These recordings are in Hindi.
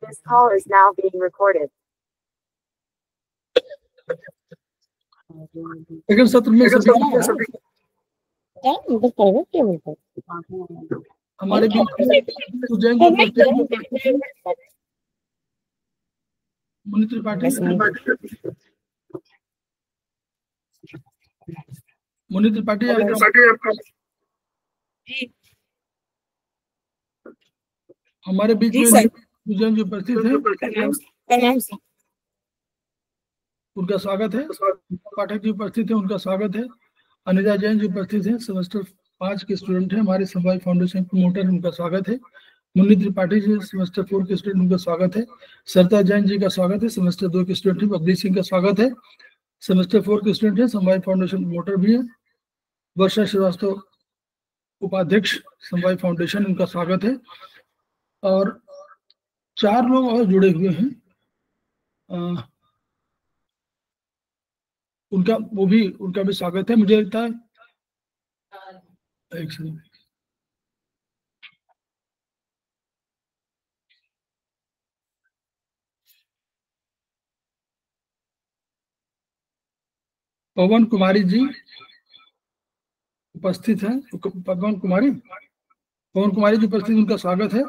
This call is now being recorded. अगर सत्र में सभी हमारे बीच मुनि त्रिपाठी हमारे बीच में जो उपस्थित है उनका स्वागत है। पाठक जी उपस्थित है, उनका स्वागत है। अनिता जैन जी उपस्थित है, सेमेस्टर 5 के स्टूडेंट है, हमारे समवाय फाउंडेशन प्रमोटर, उनका स्वागत है। मुन्नी त्रिपाठी जी सेमेस्टर 4 के स्टूडेंट, उनका स्वागत है। सरिता जैन जी का स्वागत है, सेमेस्टर 2 के स्टूडेंट है। बबली सिंह का स्वागत है, सेमेस्टर 4 के स्टूडेंट है, समवाय फाउंडेशन प्रमोटर भी है। वर्षा श्रीवास्तव उपाध्यक्ष समवाय फाउंडेशन, उनका स्वागत है। और 4 लोग और जुड़े हुए हैं, उनका भी स्वागत है। मुझे लगता है एक सेकंड, पवन कुमारी जी उपस्थित है। पवन कुमारी जी उपस्थित, उनका स्वागत है।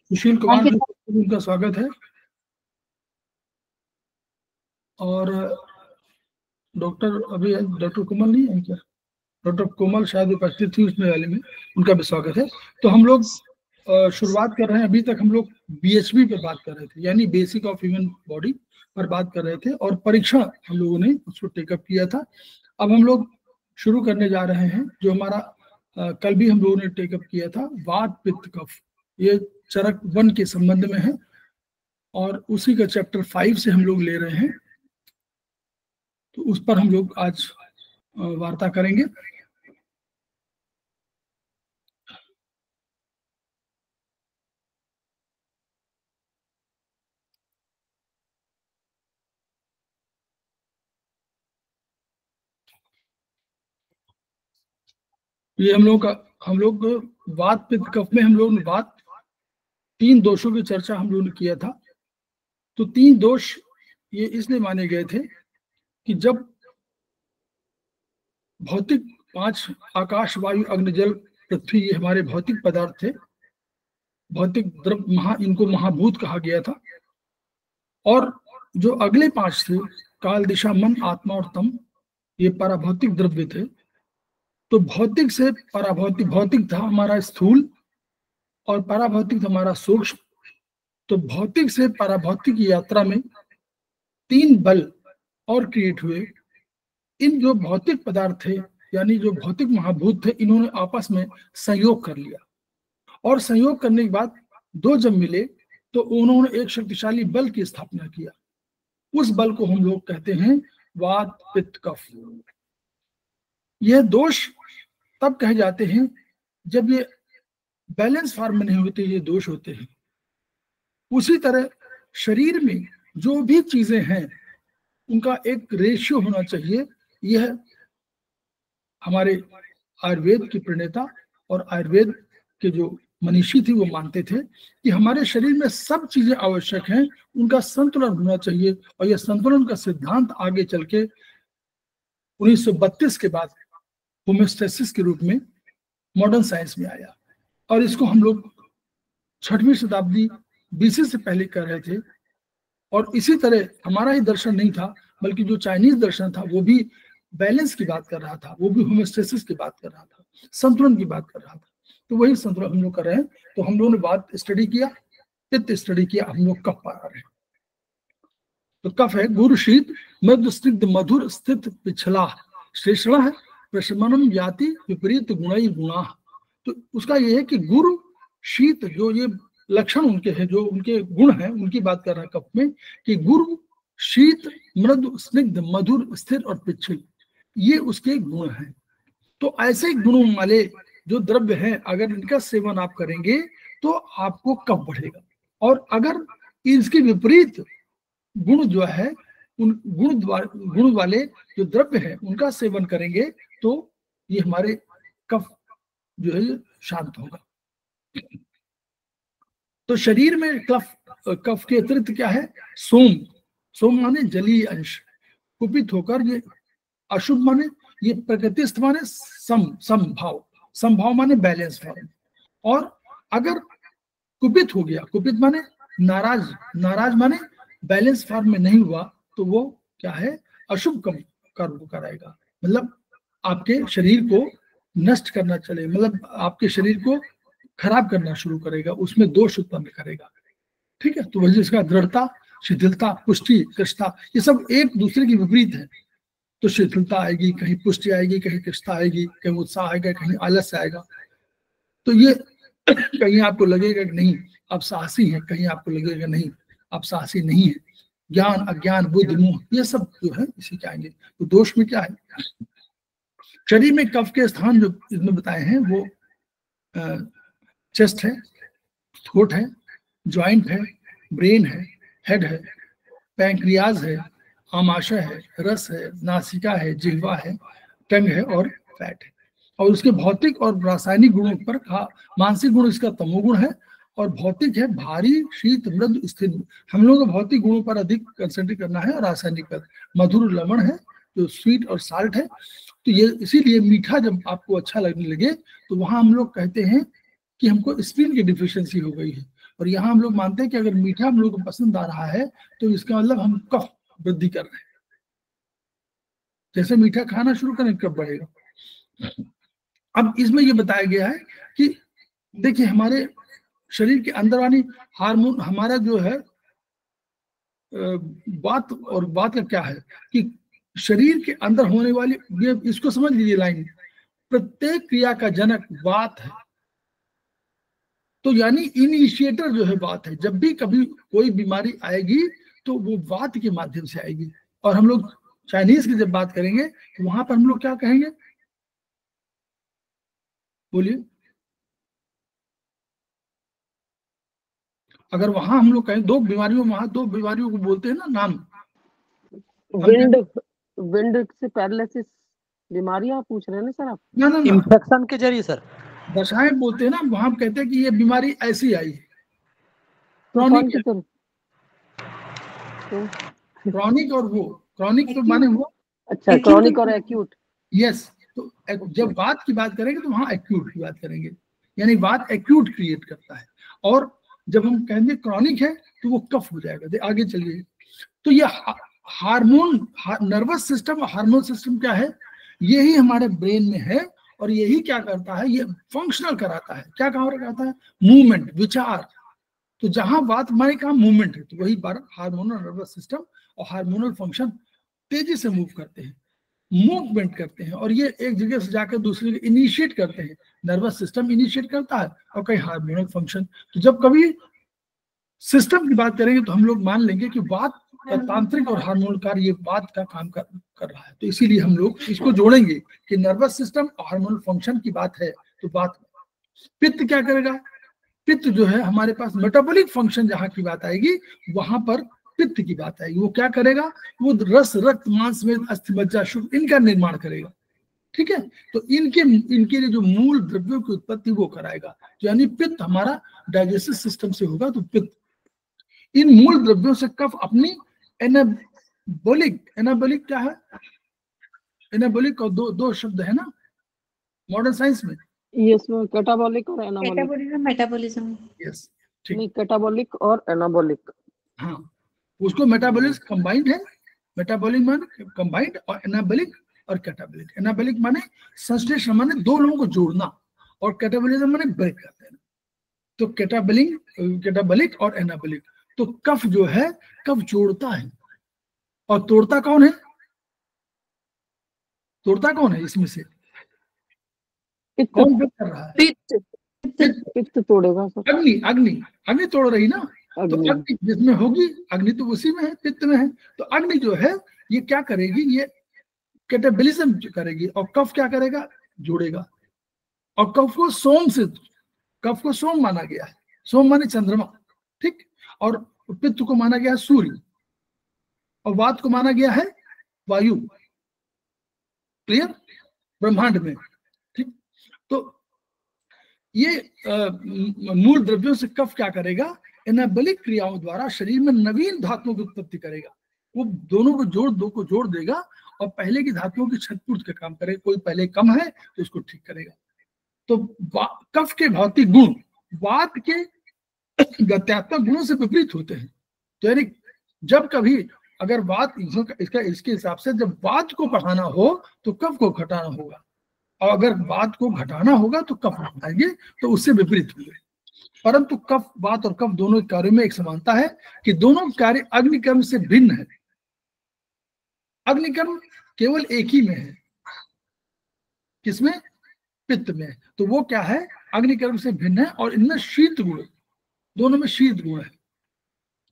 सुशील कुमार जी, उनका स्वागत है। और डॉक्टर कोमल नहीं है क्या? डॉक्टर कोमल शायद उपस्थित थी उसमें वाले में, उनका भी स्वागत है। तो हम लोग शुरुआत कर रहे हैं। अभी तक हम लोग BHB पर बात कर रहे थे, यानी बेसिक ऑफ ह्यूमन बॉडी पर बात कर रहे थे, और परीक्षण हम लोगों ने उसको टेकअप किया था। अब हम लोग शुरू करने जा रहे हैं जो हमारा कल भी हम लोगों ने टेकअप किया था, वात पित्त कफ। ये चरक 1 के संबंध में है और उसी का चैप्टर 5 से हम लोग ले रहे हैं। तो उस पर हम लोग आज वार्ता करेंगे। ये हम लोग वात पित्त कफ में हम लोग ने 3 दोषों की चर्चा हम लोगों ने किया था। तो 3 दोष ये इसलिए माने गए थे कि जब भौतिक 5 आकाश, वायु, अग्नि, जल, पृथ्वी, ये हमारे भौतिक पदार्थ थे, भौतिक द्रव्य, इनको महाभूत कहा गया था। और जो अगले 5 थे, काल, दिशा, मन, आत्मा और तम, ये पराभौतिक द्रव्य थे। तो भौतिक से पराभौतिक, भौतिक था हमारा स्थूल और पराभौतिक था हमारा सूक्ष्म। तो भौतिक से पराभौतिक यात्रा में 3 बल और क्रिएट हुए। इन जो भौतिक पदार्थ थे, यानी जो भौतिक महाभूत थे, इन्होंने आपस में संयोग कर लिया, और संयोग करने के बाद 2 जब मिले तो उन्होंने एक शक्तिशाली बल की स्थापना किया। उस बल को हम लोग कहते हैं वात पित्त कफ। यह दोष तब कहे जाते हैं जब ये बैलेंस फॉर्म में नहीं होते, ये दोष होते हैं। उसी तरह शरीर में जो भी चीजें हैं उनका एक रेशियो होना चाहिए। यह हमारे आयुर्वेद की प्रणेता और आयुर्वेद के जो मनीषी थी वो मानते थे कि हमारे शरीर में सब चीजें आवश्यक हैं, उनका संतुलन होना चाहिए। और यह संतुलन का सिद्धांत आगे चल के 1932 के बाद होम्योस्टेसिस के रूप में मॉडर्न साइंस में आया। और इसको हम लोग 6वीं शताब्दी BC से पहले कर रहे थे। और इसी तरह हमारा ही दर्शन नहीं था, बल्कि जो चाइनीज दर्शन था वो भी बैलेंस की बात कर रहा था, वो भी होम्योस्टेसिस की बात कर रहा था, संतुलन की बात कर रहा था। तो वही संतुलन हम लोग कर रहे हैं। तो हम लोगों ने बात स्टडी किया, पित्त स्टडी किया, हम लोग कफ पा रहे हैं। तो कफ है गुरु शीत मृदु स्निग्ध मधुर स्थित पिछला शेषण है प्रशमनम याति विपरीत गुणई गुणा। तो उसका ये है कि गुरु शीत, जो ये लक्षण उनके हैं, जो उनके गुण हैं, उनकी बात कर रहा है कफ में, कि गुरु शीत मृदु स्निग्ध मधुर स्थिर और पिछल, ये उसके गुण हैं। तो ऐसे गुणों वाले जो द्रव्य हैं, अगर इनका सेवन आप करेंगे तो आपको कफ बढ़ेगा। और अगर इसके विपरीत गुण जो है, उन गुण वाले जो द्रव्य है उनका सेवन करेंगे तो ये हमारे कफ जो है शांत होगा। तो शरीर में कफ के अतिरिक्त क्या है? सोम। सोम माने जलीय अंश। कुपित होकर ये अशुभ माने ये प्रकृतिस्थ माने समभाव। समभाव माने बैलेंस फॉर्म। और अगर कुपित हो गया, कुपित माने नाराज, नाराज माने बैलेंस फॉर्म में नहीं हुआ, तो वो क्या है? अशुभ कर्म कराएगा। मतलब आपके शरीर को नष्ट करना चले, मतलब आपके शरीर को खराब करना शुरू करेगा, उसमें दोष उत्पन्न करेगा। ठीक है, तो वही इसका दृढ़ता, शिथिलता, पुष्टि, कृष्णता, ये सब एक दूसरे की विपरीत है। तो शिथिलता आएगी, कहीं पुष्टि आएगी, कहीं कृष्णता आएगी, कहीं उत्साह आएगा, कहीं आलस्य आएगा। तो ये कहीं आपको लगेगा कि नहीं आप साहसी हैं, कहीं आपको लगेगा नहीं आप साहसी नहीं है। ज्ञान, अज्ञान, बुद्धि, मोह, ये सब जो है इसी के आएंगे। तो दोष में क्या है? शरीर में कफ के स्थान जो इसमें बताए हैं वो चेस्ट है, थ्रोट है, ज्वाइंट है, ब्रेन है, हेड है, पैंक्रियाज है, आमाशय है, रस है, नासिका है, जिह्वा है, टंग है और फैट है। और उसके भौतिक और रासायनिक गुणों पर मानसिक गुण इसका तमोगुण है, और भौतिक है भारी, शीत, मृद, स्थिर। हम लोगों को भौतिक गुणों पर अधिक कंसंट्रेट करना है, और रासायनिक पर मधुर, लवण है जो स्वीट और साल्ट है। तो ये इसीलिए मीठा जब आपको अच्छा लगने लगे तो वहां हम लोग कहते हैं कि हमको स्प्रीन की डिफिशियंसी हो गई है। और यहाँ हम लोग मानते हैं कि अगर मीठा हम लोग को पसंद आ रहा है तो इसका मतलब हम कफ वृद्धि कर रहे हैं। जैसे मीठा खाना शुरू करें कफ बढ़ेगा। अब इसमें ये बताया गया है कि देखिए हमारे शरीर के अंदर वाली हार्मोन, हमारा जो है बात, और बात का क्या है कि शरीर के अंदर होने वाली, ये इसको समझ लीजिए लाइन, प्रत्येक क्रिया का जनक वात है। तो यानी इनिशिएटर जो है वात है। जब भी कभी कोई बीमारी आएगी तो वो वात के माध्यम से आएगी। और हम लोग चाइनीज की जब बात करेंगे तो वहां पर हम लोग क्या कहेंगे? बोलिए। अगर वहां हम लोग कहें दो बीमारियों, वहां दो बीमारियों को बोलते हैं ना नाम, विंड से पैरालिसिस बीमारियां पूछ रहे हैं ना सर आप? ना ना ना, इंफेक्शन के जरिए सर दशाएं बोलते हैं ना, वहां कहते हैं कि ये बीमारी ऐसी आई है। क्रॉनिक और वो क्रॉनिक तो माने हुआ, अच्छा, क्रॉनिक और एक्यूट। यस। तो जब बात की बात करेंगे तो वहां एक्यूट की बात करेंगे, यानी बात एक्यूट क्रिएट करता है। और जब हम कहेंगे क्रॉनिक है तो वो कफ हो जाएगा। आगे चलिए। तो ये हार्मोन, नर्वस सिस्टम और हार्मोन सिस्टम क्या है? यही हमारे ब्रेन में है, और यही क्या करता है? ये फंक्शनल कराता है। क्या काम कराता है? मूवमेंट, विचार। तो जहां बात हमारे काम मूवमेंट है तो वही हार्मोनल नर्वस सिस्टम और हार्मोनल फंक्शन तेजी से मूव करते हैं, मूवमेंट करते हैं, और ये एक जगह से जाकर दूसरी जगह इनिशिएट करते हैं। नर्वस सिस्टम इनिशिएट करता है और कई हार्मोनल फंक्शन। तो जब कभी सिस्टम की बात करेंगे तो हम लोग मान लेंगे कि बात का तांत्रिक और हार्मोनल कार्य ये बात का काम कर रहा है। तो इसीलिए हम लोग इसको जोड़ेंगे कि नर्वस सिस्टम और हार्मोनल फंक्शन की बात है। तो बात पित्त क्या करेगा? पित्त जो है हमारे पास मेटाबॉलिक फंक्शन जहां की बात आएगी वहां पर पित्त की बात आएगी। वो क्या करेगा? वो रस, रक्त, मांस में अस्थि, मज्जा, शुक्र इनका निर्माण करेगा। ठीक है, तो इनके लिए जो मूल द्रव्यों की उत्पत्ति वो कराएगा। यानी पित्त हमारा डाइजेस्टिव सिस्टम से होगा। तो पित्त, इन मूल द्रव्यों से कफ अपनी एनाबॉलिक क्या है? एनाबॉलिक और दो शब्द है ना मॉडर्न साइंस में। यस, कैटाबॉलिक और एनाबॉलिक। मेटाबॉलिज्म। यस, ठीक। नहीं, कैटाबॉलिक और एनाबॉलिक। हाँ, उसको मेटाबॉलिज्म कंबाइंड है। मेटाबॉलिक माने कंबाइंड, और एनाबॉलिक और कैटाबॉलिक। एनाबॉलिक माने संश्लेषण, माने दो लोगों को जोड़ना, और कैटाबॉलिज्म माने ब्रेक कर देना। तो कैटाबॉलिक और एनाबॉलिक। तो कफ जो है, कफ जोड़ता है, और तोड़ता कौन है? तोड़ता कौन है इसमें से? कौन ब्रेक कर रहा है? पित्त तोड़ेगा सर। अग्नि तोड़ रही ना। तो अग्नि जिसमें होगी, अग्नि तो उसी में है, पित्त में है। तो अग्नि जो है ये क्या करेगी? ये कैटाबॉलिज्म करेगी, और कफ क्या करेगा? जोड़ेगा। और कफ को सोम माना गया है। सोम माने चंद्रमा, ठीक। और पित्त को माना गया है सूर्य, और वात को माना गया है वायु। क्लियर? ब्रह्मांड में, ठीक। तो ये मूल द्रव्यों से कफ क्या करेगा, एनाबलिक क्रियाओं द्वारा शरीर में नवीन धातुओं की उत्पत्ति करेगा। वो दोनों को जोड़ देगा और पहले की धातुओं की क्षतिपूर्ति का काम करेगा। कोई पहले कम है तो उसको ठीक करेगा। तो कफ के भौतिक गुण वात के गत्यात्मक गुणों से विपरीत होते हैं। तो यानी जब कभी अगर वात इसके हिसाब से जब वात को बढ़ाना हो तो कफ को घटाना होगा, और अगर वात को घटाना होगा तो कफ घटाएंगे, तो उससे विपरीत हुए। परंतु कफ, वात और कफ दोनों कार्यों में एक समानता है कि दोनों कार्य अग्निकर्म से भिन्न है। अग्निकर्म केवल एक ही में है, किसमें? पित्त में। तो वो क्या है, अग्निकर्म से भिन्न है, और इनमें शीत गुण, दोनों में शीत गुण है।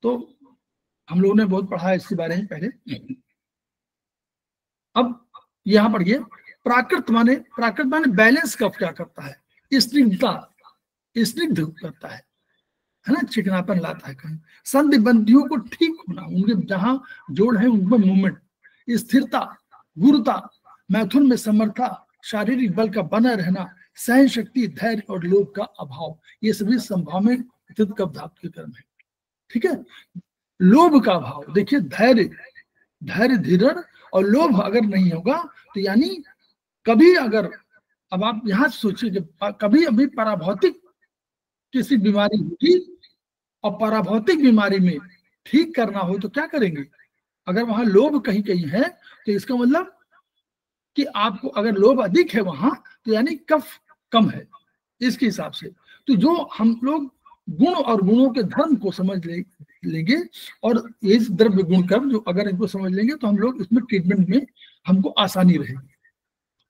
तो हम लोगों ने बहुत पढ़ा है इसके बारे में पहले। अब यहां पर ये प्राकृत माने बैलेंस कफ क्या करता है, स्निग्ध करता है ना, चिकनापन लाता है। कहीं संधि बंधियों को ठीक होना, उनके जहां जोड़ है उनमें मूवमेंट, स्थिरता, गुरुता, मैथुन में समर्था, शारीरिक बल का बना रहना, सहन शक्ति, धैर्य और लोभ का अभाव, ये सभी संभाव में स्थित कफ धातु के कर्म है। ठीक है। लोभ का अभाव, देखिए धैर्य, धीरज और लोभ अगर नहीं होगा तो यानी कभी अगर, अब आप यहां सोचिए कि कभी अभी पराभौतिक किसी बीमारी होगी और पराभौतिक बीमारी में ठीक करना हो तो क्या करेंगे? अगर वहां लोभ कहीं कहीं है तो इसका मतलब कि आपको अगर लोभ अधिक है वहां तो यानी कफ कम है इसके हिसाब से। तो जो हम लोग गुण और गुणों के धर्म को समझ लेंगे और ये द्रव्य गुण कर्म जो अगर इनको समझ लेंगे तो हम लोग इसमें ट्रीटमेंट में हमको आसानी रहेगी।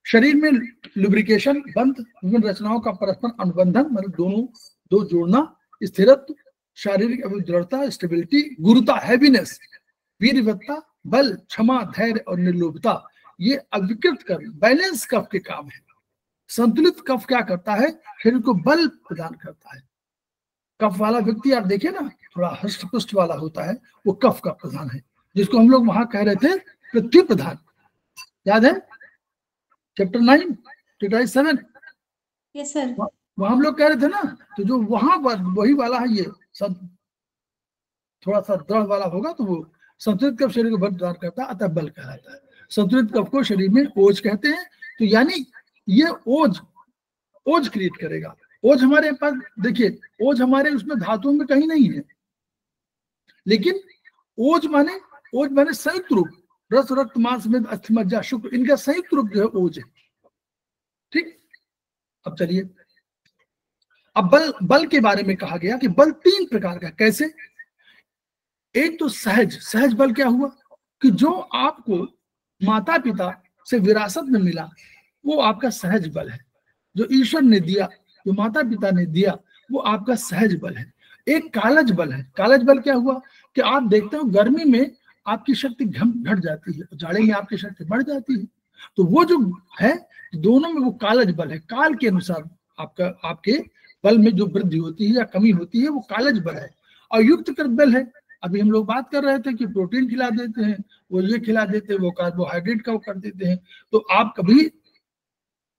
शरीर में लुब्रिकेशन, बंध, विभिन्न रचनाओं का परस्पर अनुबंधन, मतलब दो जोड़ना, स्थिरत्व, शारीरिक दृढ़ता, स्टेबिलिटी, गुरुता, हैवीनेस, वीरवत्ता, बल, क्षमा, धैर्य और निर्लोभता, ये अविकृत कर्म बैलेंस कफ के काम है। संतुलित कफ क्या करता है, शरीर को बल प्रदान करता है। कफ वाला व्यक्ति आप देखिए ना, थोड़ा हष्ट पुष्ट वाला होता है, वो कफ का प्रधान है, जिसको हम लोग वहां कह रहे थे पृथ्वी प्रधान, याद है चैप्टर 9 चैप्टर 7? Yes sir. वहां हम लोग कह रहे थे ना, तो जो वहां वही वाला है, ये सब थोड़ा सा दृढ़ वाला होगा तो वो संतुलित कफ शरीर को बल प्रदान करता है, अतः बल कहलाता है। संतुलित कफ को शरीर में ओज कहते हैं। तो यानी ये ओज क्रिएट करेगा। ओज हमारे पास देखिए, ओज हमारे उसमें धातुओं में कहीं नहीं है, लेकिन ओज माने संयुक्त रूप, रस, रक्त, मांस, मेद, अस्थि, मज्जा, शुक्र, इनका संयुक्त रूप जो है ओज है। ठीक। अब चलिए, अब बल के बारे में कहा गया कि बल 3 प्रकार का। कैसे? एक तो सहज बल क्या हुआ कि जो आपको माता पिता से विरासत में मिला वो आपका सहज बल है, जो ईश्वर ने दिया, जो माता पिता ने दिया, वो आपका सहज बल है। एक कालज बल है। कालज बल क्या हुआ कि आप देखते हो गर्मी में आपकी शक्ति घट जाती है, जाड़े में आपकी शक्ति बढ़ जाती है। तो वो जो है दोनों में वो कालज बल है। काल के अनुसार आपके बल में जो वृद्धि होती है या कमी होती है वो कालज बल है। और युक्त कृत बल है, अभी हम लोग बात कर रहे थे कि प्रोटीन खिला देते हैं, वो ये खिला देते हैं, वो कार्बोहाइड्रेट का वो कर देते हैं। तो आप कभी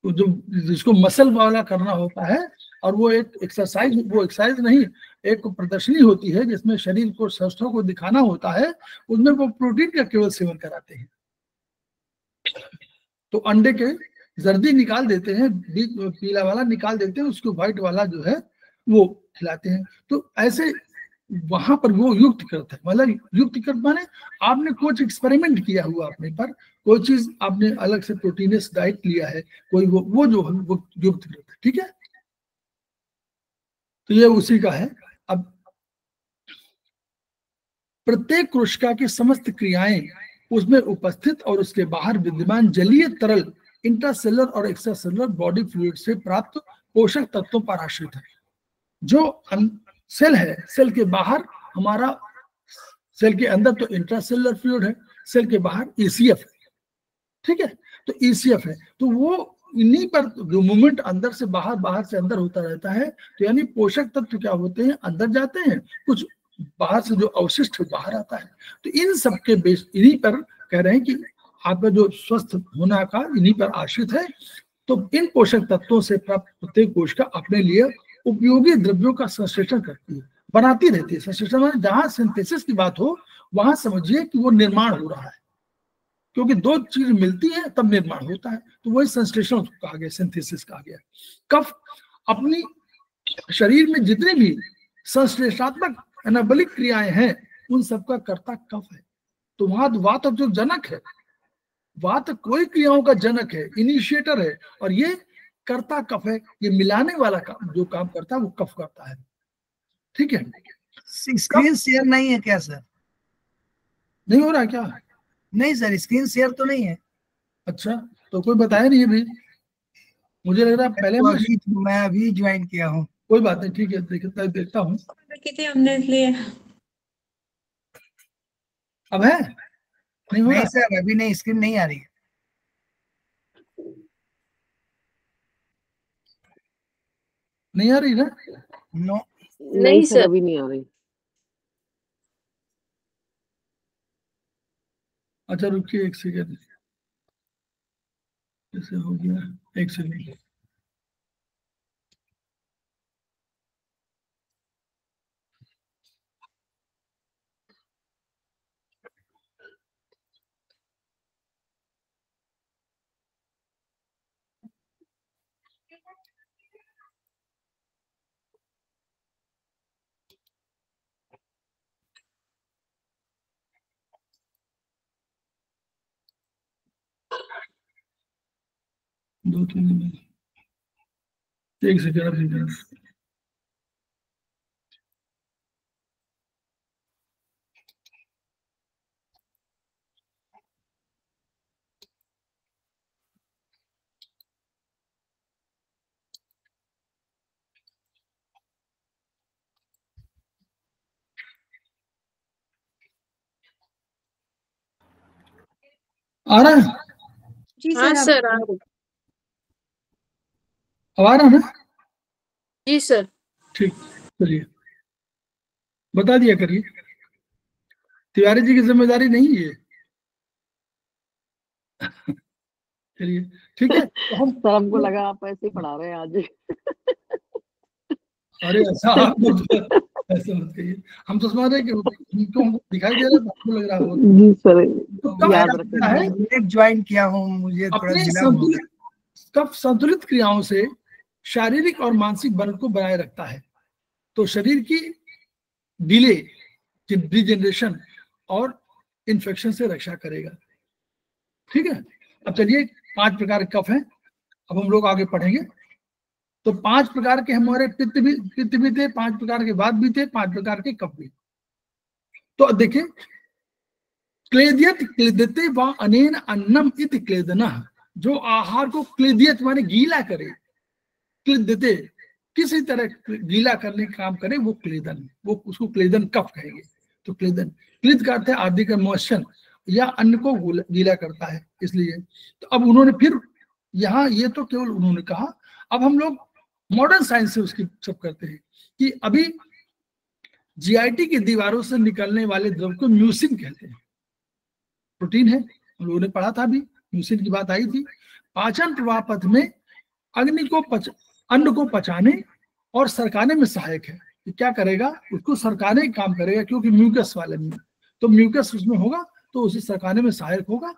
जो जिसको मसल वाला करना होता है और वो एक एक्सरसाइज नहीं, एक प्रदर्शनी होती है जिसमें शरीर को, शस्त्रों को दिखाना होता है, उसमें वो प्रोटीन का केवल सेवन कराते हैं। तो अंडे के जर्दी निकाल देते हैं, पीला वाला निकाल देते हैं, उसको व्हाइट वाला जो है वो खिलाते हैं। तो ऐसे वहां पर वो युक्त करता है, मतलब युक्त कर माने आपने कुछ एक्सपेरिमेंट किया हुआ अपने पर, कोई चीज आपने अलग से प्रोटीनस डाइट लिया है, कोई वो जो वो युक्त करता है। ठीक है, तो ये उसी का है। अब प्रत्येक कोशिका की समस्त क्रियाएं उसमें उपस्थित और उसके बाहर विद्यमान जलीय तरल, इंट्रासेलुलर और एक्स्ट्रासेलुलर बॉडी फ्लूइड से प्राप्त पोषक तत्वों पर आश्रित है। जो सेल है, सेल के बाहर हमारा, सेल के अंदर तो इंट्रासेलुलर फ्लूइड है, सेल के बाहर ईसीएफ है। ठीक है, तो ईसीएफ है, तो वो इन्हीं पर जो मूवमेंट अंदर से बाहर, बाहर से अंदर होता रहता है। तो यानी पोषक तत्व क्या होते हैं, अंदर जाते हैं, कुछ बाहर से जो अवशिष्ट बाहर आता है। तो इन सब के बेस, इन्हीं पर कह रहे हैं कि आपका जो स्वस्थ होना का इन्हीं पर आश्रित है। तो इन पोषक तत्वों से प्राप्त प्रत्येक कोशिका अपने लिए उपयोगी द्रव्यों का संश्लेषण करती है, बनाती रहती है। संश्लेषण में जहां सिंथेसिस की बात हो वहां समझिए कि वो निर्माण हो रहा है, क्योंकि दो चीज मिलती है तब निर्माण होता है, तो वही संश्लेषण कहा गया, सिंथेसिस कहा गया। कफ अपनी शरीर में जितने भी संश्लेषणात्मक एनाबॉलिक क्रियाएं हैं उन सबका कर्ता कफ है। तो वहां वात जो जनक है, वात कोई क्रियाओं का जनक है, इनिशिएटर है, और ये कर्ता कफ है, ये मिलाने वाला काम जो काम करता है वो कफ करता है। ठीक है, स्क्रीन शेयर नहीं है क्या सर? नहीं हो रहा क्या? नहीं सर, स्क्रीन शेयर तो नहीं है। अच्छा, तो कोई बताया नहीं अभी, मुझे लग रहा है पहले मैं अभी ज्वाइन किया हूँ। कोई बात नहीं, ठीक है, देखता हूँ। हमने लिए अब है? नहीं हो रहा सर, अभी नहीं, स्क्रीन नहीं आ रही है। नहीं आ रही ना? नो नहीं सर, अभी नहीं आ रही। अच्छा रुकिए एक सेकेंड, कैसे हो गया, एक सेकेंड। दो तीन मिनट, एक सेकेंड। आ रहा है? जी सर। अब आ रहा है ना? जी सर। ठीक, चलिए बता दिया करिए, तिवारी जी की जिम्मेदारी नहीं है। चलिए ठीक है, तो हम सर हमको लगा आप ऐसे ही पढ़ा रहे हैं आज। अरे ऐसा ऐसा मत कहिए, हम तो समझ रहे कि हमको दिखाई दे रहा है, आपको लग रहा हो। जी सर, तो याद रखें। ज्वाइन किया हूँ, मुझे अपने संतुलित क्रियाओं से शारीरिक और मानसिक बल को बनाए रखता है, तो शरीर की डिले, डिजेनरेशन और इन्फेक्शन से रक्षा करेगा। ठीक है, अब चलिए 5 प्रकार के कफ हैं, अब हम लोग आगे पढ़ेंगे। तो 5 प्रकार के हमारे पित्त भी थे, 5 प्रकार के वात भी थे, 5 प्रकार के कफ भी। तो देखिए, क्लेदियत क्लेदते व अनेन अन्नम इति क्लेदनः, जो आहार को क्लेदियत माने गीला करे, क्लेदते किसी तरह गीला करने का काम करे, वो क्लेदन, वो उसको क्लेदन कफ कहेंगे। तो क्लेदन, क्लिद का अर्थ है आदि का मोशन या अन्न को गीला करता है, इसलिए। तो अब उन्होंने फिर यहाँ, ये तो केवल उन्होंने कहा, अब हम लोग मॉडर्न साइंस से उसकी सब करते हैं कि अभी जीआईटी की दीवारों से निकलने वाले द्रव को म्यूसिन कहते हैं। प्रोटीन है, हम लोगों ने पढ़ा था अभी, म्यूसिन की बात आई थी। पाचन प्रवाह पथ में अन्न को पचाने और सरकाने में सहायक है। तो क्या करेगा, उसको सरकाने का काम करेगा, क्योंकि म्यूकस वाले में, तो म्यूकस उसमें होगा तो उसे सरकाने में सहायक होगा।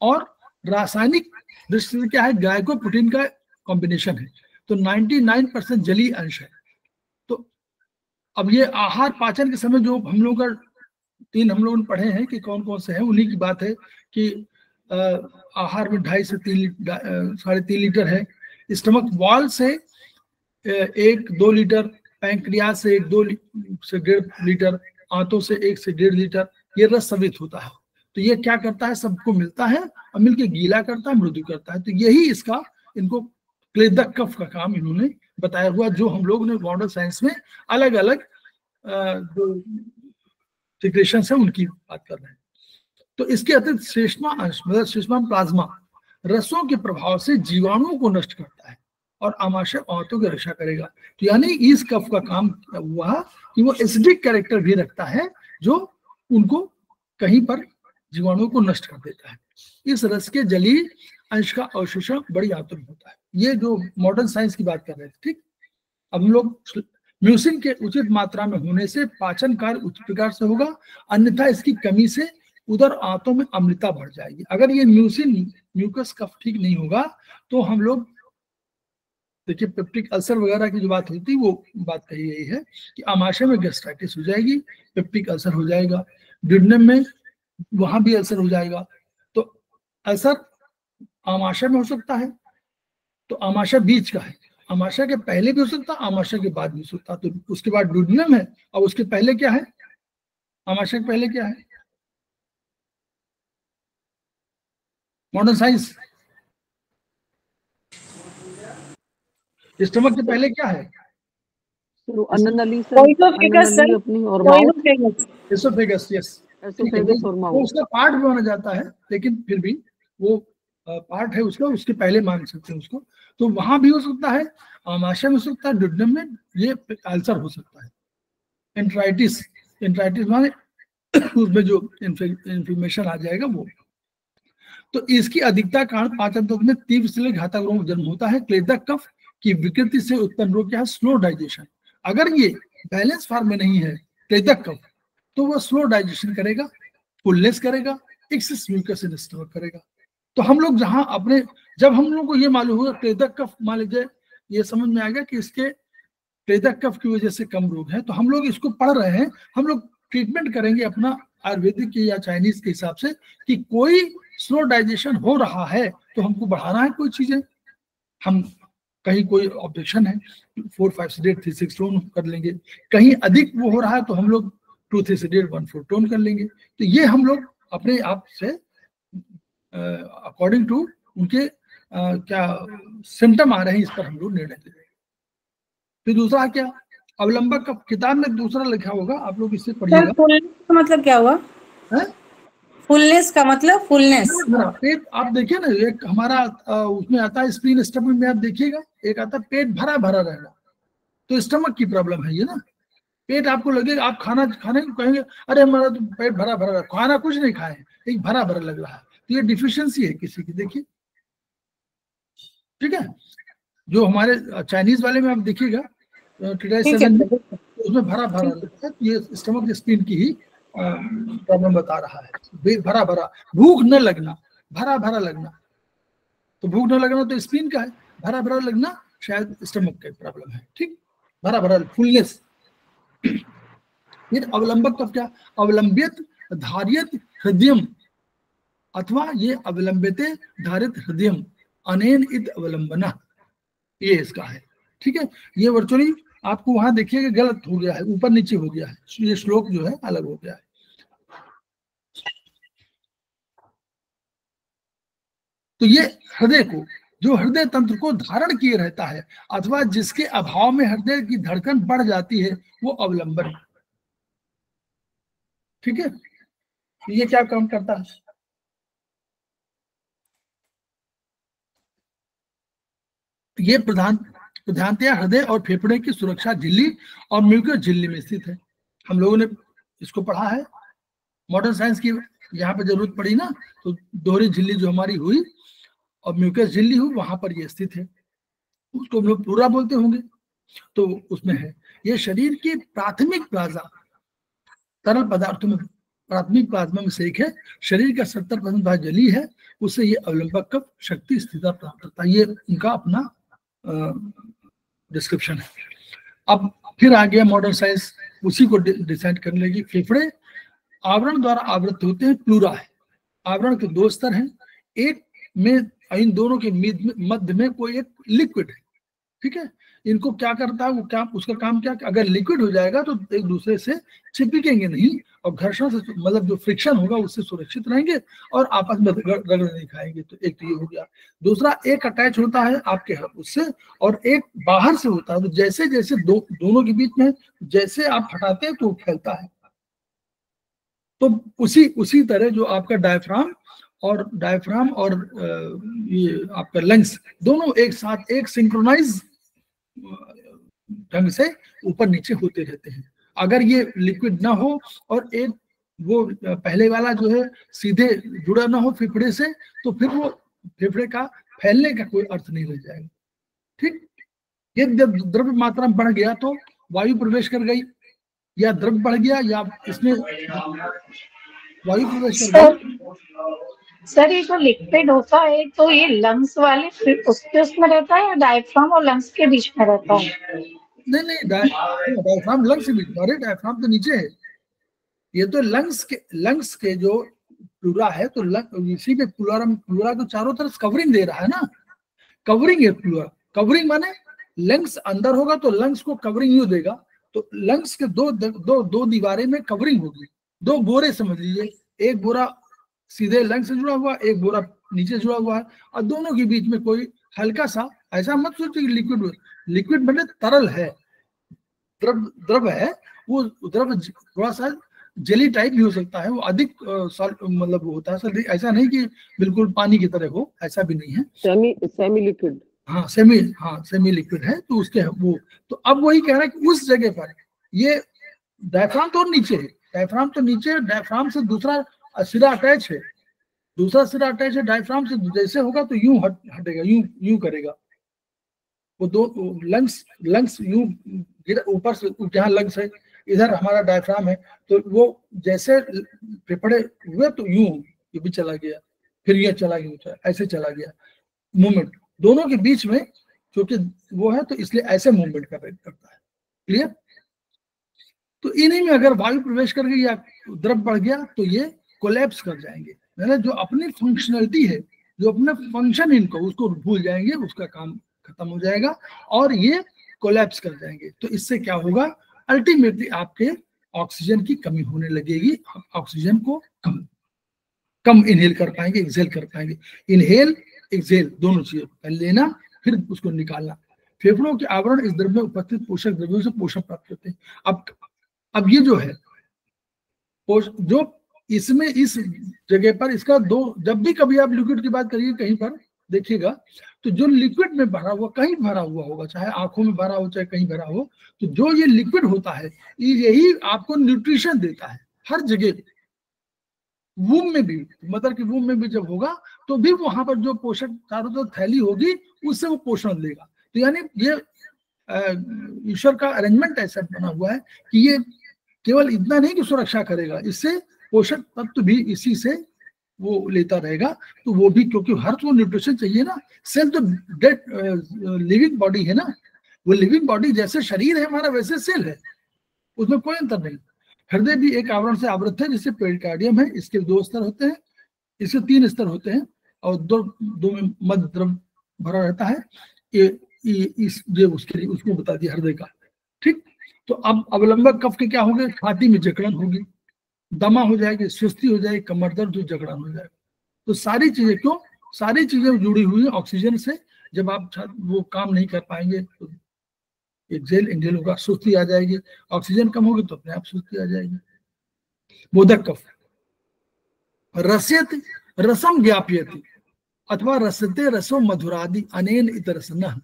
और रासायनिक दृष्टि से क्या है, ग्लाइकोप्रोटीन का कॉम्बिनेशन है, तो 99% जलीय अंश है। तो अब ये आहार पाचन के समय जो हम लोग का 3 हम लोगों ने पढ़े हैं कि कौन कौन से हैं, उन्हीं की बात है कि आहार में 2.5 से 3.5 लीटर है, स्टमक वॉल से 1-2 लीटर, पैंक्रियास से 1-2 से 1.5 लीटर, आंतों से 1 से 1.5 लीटर ये रस स्रावित होता है। तो ये क्या करता है, सबको मिलता है और मिलके गीला करता है, मृदु करता है। तो यही इसका, इनको क्लेदक कफ का काम इन्होंने बताया हुआ, जो हम लोग ने मॉडर्न साइंस में अलग अलग जो सिक्रेशन है उनकी बात कर रहे हैं। तो इसके अतिरिक्त श्लेष्मा अंश, मतलब श्लेष्मा प्लाज्मा, रसों के प्रभाव से जीवाणुओं को नष्ट करता है और आमाशय औरतों की रक्षा करेगा। तो यानी इस कफ का काम हुआ कि वो एसिडिक कैरेक्टर भी रखता है, जो उनको कहीं पर जीवाणुओं को नष्ट कर देता है। इस रस के जलीय अंश का अवशोषण बड़ी मात्रा में होता है। ये जो मॉडर्न साइंस की बात कर रहे थे, ठीक। अब हम लोग म्यूसिन के उचित मात्रा में होने से पाचन कार्य उच्च प्रकार से होगा, अन्यथा इसकी कमी से उदर आंतों में अम्लता बढ़ जाएगी। अगर ये म्यूसिन म्यूकस कफ ठीक नहीं होगा तो हम लोग देखिए पेप्टिक अल्सर वगैरह की जो बात होती है वो बात कही गई है कि आमाशय में गैस्ट्राइटिस हो जाएगी, पेप्टिक अल्सर हो जाएगा, ड्यूडेनम में वहां भी अल्सर हो जाएगा। तो अल्सर आमाशय में हो सकता है, तो आमाशय बीच का है, आमाशय के पहले भी हो सकता है, आमाशय के बाद भी हो सकता है। तो उसके बाद ड्यूडेनम है और उसके पहले क्या है, आमाशय के पहले क्या है, मॉडर्न साइंस, स्टमक के पहले क्या है, अन्ननली से Oesophagus, sir. अन्ननली अपनी और mouth, Oesophagus. Oesophagus, yes, oesophagus और वो माउथ। उसका पार्ट भी माना जाता है, लेकिन फिर भी वो पार्ट है उसका, उसके पहले मान सकते हैं उसको। तो वहां भी हो सकता है, आमाशय में हो सकता है, ड्यूडेनम में ये अल्सर हो सकता है। एंट्राइटिस, एंट्राइटिस माने उसमें जो इन्फ्लेमेशन आ जाएगा वो। तो इसकी अधिकता कारण पाचन तंत्र में तीव्र इसलिए घातक रोग जन्म होता है। क्लेदक कफ की विकृति से उत्पन्न रोग क्या है, स्लो डाइजेशन। अगर ये बैलेंस फॉर्म में नहीं है क्लेदक कफ, तो वह स्लो डाइजेशन करेगा, फुलनेस करेगा, एक्सेस म्यूकस इन स्टमक करेगा। तो हम लोग जहां अपने, जब हम लोग को ये मालूम होगा क्लेदक कफ, मान लीजिए ये समझ में आ गया कि इसके क्लेदक कफ की वजह से कम रोग है, तो हम लोग इसको पढ़ रहे हैं, हम लोग ट्रीटमेंट करेंगे अपना आयुर्वेदिक के या चाइनीज के हिसाब से कि कोई स्लो डाइजेशन हो रहा है तो हमको बढ़ाना है कोई चीजें, हम कहीं कोई ऑब्जेक्शन है 4 5 सीडेट 3 6 टोन कर लेंगे, कहीं अधिक वो हो रहा है तो हम लोग 2 3 सीडेट 1 4 टोन कर लेंगे। तो ये हम लोग अपने आप से अकॉर्डिंग टू उनके क्या सिम्टम आ रहे हैं इस पर हम लोग निर्णय ले रहे हैं। फिर दूसरा क्या, अवलंबक का किताब में दूसरा लिखा होगा, आप लोग इससे सर, पढ़िएगा। फुलनेस का मतलब क्या हुआ? है? फुलनेस का मतलब फुलनेस। पेट, आप देखिए ना, एक हमारा उसमें आता है स्प्लीन स्टमक में, आप देखिएगा एक आता है पेट भरा भरा रहना, तो स्टमक की प्रॉब्लम है ये ना। पेट आपको लगेगा, आप खाना खाने को कहेंगे अरे हमारा तो पेट भरा भरा, खाना कुछ नहीं खाए, एक भरा भरा लग रहा है, तो ये डिफिशियंसी है किसी की, देखिए, ठीक है। जो हमारे चाइनीज वाले में आप देखिएगा उसमें भरा भरा लगता है, ये स्टमक स्प्लीन की ही प्रॉब्लम बता रहा है। भरा भरा, भूख न लगना, भरा भरा लगना, तो भूख न लगना तो स्प्लीन का है, भरा भरा लगना शायद स्टमक का प्रॉब्लम है, ठीक, भरा भरा फुलनेस। फिर अवलंबक का क्या, अवलंबित धारियत हृदयम, अथवा ये अवलंबिते धारित हृदयम अनेन इत अवलंबना, ये इसका है, ठीक है। ये वर्चुअली आपको वहां देखिएगा गलत हो गया है, ऊपर नीचे हो गया है, ये श्लोक जो है अलग हो गया है। तो ये हृदय को, जो हृदय तंत्र को धारण किए रहता है अथवा जिसके अभाव में हृदय की धड़कन बढ़ जाती है, वो अवलंबन है, ठीक है। ये क्या काम करता है, ये प्रधानतया हृदय और फेफड़े की सुरक्षा झिल्ली और म्यूकस झिल्ली में स्थित है। हम लोगों ने इसको पढ़ा है, मॉडर्न साइंस की यहाँ पे जरूरत पड़ी ना, तो दोहरी झिल्ली जो हमारी हुई और म्यूकस झिल्ली हुई, वहां पर ये स्थित है, उसको हम लोग पूरा बोलते होंगे, तो उसमें है। ये शरीर की प्राथमिक प्लाज्मा, तरल पदार्थों में प्राथमिक प्लाज्मा में से एक है, शरीर का 70% भाग जली है, उससे ये अवलंबक कफ शक्ति स्थिरता प्राप्त करता है। ये उनका अपना डिस्क्रिप्शन है। अब फिर आ गया मॉडर्न साइंस, उसी को डिसाइड करने लगी। फेफड़े आवरण द्वारा आवृत होते हैं, प्लूरा है, आवरण के 2 स्तर हैं, एक में इन दोनों के मध्य में कोई एक लिक्विड है, ठीक है। इनको क्या करता है, वो क्या, उसका काम क्या, अगर लिक्विड हो जाएगा तो एक दूसरे से चिपकेंगे नहीं और घर्षण से, मतलब जो फ्रिक्शन होगा उससे सुरक्षित रहेंगे और आपस में रगड़ नहीं खाएंगे। तो एक तो ये हो गया। दूसरा, एक अटैच होता है आपके उससे और एक बाहर से होता है, तो जैसे जैसे दोनों के बीच में जैसे आप हटाते हैं तो फैलता है। तो उसी तरह जो आपका डायफ्राम और ये आपका लंग्स दोनों एक साथ एक सिंक्रोनाइज ढंग से ऊपर नीचे होते रहते हैं। अगर ये लिक्विड ना हो और एक वो पहले वाला जो है सीधे जुड़ा ना हो फेफड़े से, तो फिर वो फेफड़े का फैलने का कोई अर्थ नहीं रह जाएगा। ठीक, ये जब द्रव्य मात्रा बढ़ गया तो वायु प्रवेश कर गई, या द्रव्य बढ़ गया या इसमें वायु प्रवेश कर गई। सर ये जो लिक्विड होता है तो ये लंग्स वाले उसके उसमें रहता है या डायफ्राम और लंग्स के बीच में रहता है? नहीं, डायफ्राम लंग्स के बीच में, अरे डायफ्राम तो नीचे है, ये तो लंग्स के जो प्लूरा है, तो इसी पे प्लूरा तो चारों तरफ कवरिंग दे रहा है ना, कवरिंग है प्लूरा। कवरिंग माने लंग्स अंदर होगा तो लंग्स को कवरिंग यूं देगा, तो लंग्स के दो दीवारें में कवरिंग होगी, दो बोरे समझ लीजिए, एक बोरा सीधे लंग्स से जुड़ा हुआ, एक बोरा नीचे जुड़ा हुआ है, और दोनों के बीच में कोई हल्का सा, ऐसा मत सोचिए कि लिक्विड बने तरल है, द्रव है, वो द्रव थोड़ा सा जेली टाइप भी हो सकता है, वो अधिक मतलब होता है, ऐसा नहीं कि बिल्कुल पानी की तरह हो, ऐसा भी नहीं है, सेमी लिक्विड। हाँ सेमी लिक्विड है। तो उसके वो, तो अब वही कह रहा है कि उस जगह पर ये डायफ्राम तो नीचे है, डायफ्राम से दूसरा सिरा अटैच है, डायफ्राम से, जैसे होगा तो यूं हटेगा, यूं करेगा, वो दो लंग्स यूं ऊपर से, जहाँ लंग्स है इधर हमारा डायफ्राम है, तो वो जैसे फेफड़े हुए तो यूं ये भी चला गया, फिर ये चला गया, ऐसे चला गया, मूवमेंट दोनों के बीच में, क्योंकि वो है तो इसलिए ऐसे मूवमेंट करता है। क्लियर? तो इन्हीं में अगर वायु प्रवेश कर गई या द्रव बढ़ गया तो ये कोलैप्स कर जाएंगे, मतलब जो अपनी फंक्शनलिटी है, जो अपना फंक्शन इनको, उसको भूल जाएंगे, उसका काम खत्म हो जाएगा और ये कोलैप्स कर जाएंगे। तो इससे क्या होगा, अल्टीमेटली आपके ऑक्सीजन की कमी होने लगेगी, ऑक्सीजन को कम इनहेल कर पाएंगे, एक्सेल कर पाएंगे। इनहेल एक्सेल दोनों चीजें, पहले लेना फिर उसको निकालना। फेफड़ों के आवरण इस द्रव्य में उपस्थित पोषक द्रव्यों से पोषण प्राप्त करते हैं। अब ये जो है जो इसमें इस जगह पर इसका दो, जब भी कभी आप लिक्विड की बात करिए कहीं पर देखिएगा, तो जो लिक्विड में भरा हुआ, कहीं भरा हुआ होगा, चाहे आंखों में भरा हो चाहे कहीं भरा हो, तो जो ये लिक्विड होता है यही आपको न्यूट्रिशन देता है हर जगह। वूम में भी, मदर के वूम में भी जब होगा तो भी वहां पर जो पोषक चारों तरफ थैली होगी उससे वो पोषण लेगा। तो यानी ये ईश्वर का अरेंजमेंट ऐसा बना हुआ है कि ये केवल इतना नहीं कि सुरक्षा करेगा, इससे पोषक तत्व भी इसी से वो लेता रहेगा। तो वो भी, क्योंकि हर तो न्यूट्रिशन चाहिए ना, सेल तो डेड लिविंग बॉडी है ना, वो लिविंग बॉडी जैसे शरीर है हमारा वैसे सेल है, उसमें कोई अंतर नहीं। हृदय भी एक आवरण से आवृत है जिससे पेरिकार्डियम है, इसके 2 स्तर होते हैं, इसके 3 स्तर होते हैं और दो में मध्य द्रव भरा रहता है। ये उसको बता दिया हृदय का। ठीक, तो अब अवलंबक कफ के क्या होंगे, छाती में जकड़न होगी, दमा हो जाएगी, सुस्ती हो जाएगी, कमर दर्द हो, जकड़न हो जाएगा। तो सारी चीजें, क्यों सारी चीजें जुड़ी हुई है ऑक्सीजन से। जब आप वो काम नहीं कर पाएंगे तो एक्सेल इंहेल होगा, सुस्ती आ जाएगी, ऑक्सीजन कम होगी तो अपने आप सुस्ती आ जाएगी। बोधक कफ, रस्यति रसम ज्ञापयति अथवा रसते रसो मधुरादि अनेन इतरसनः।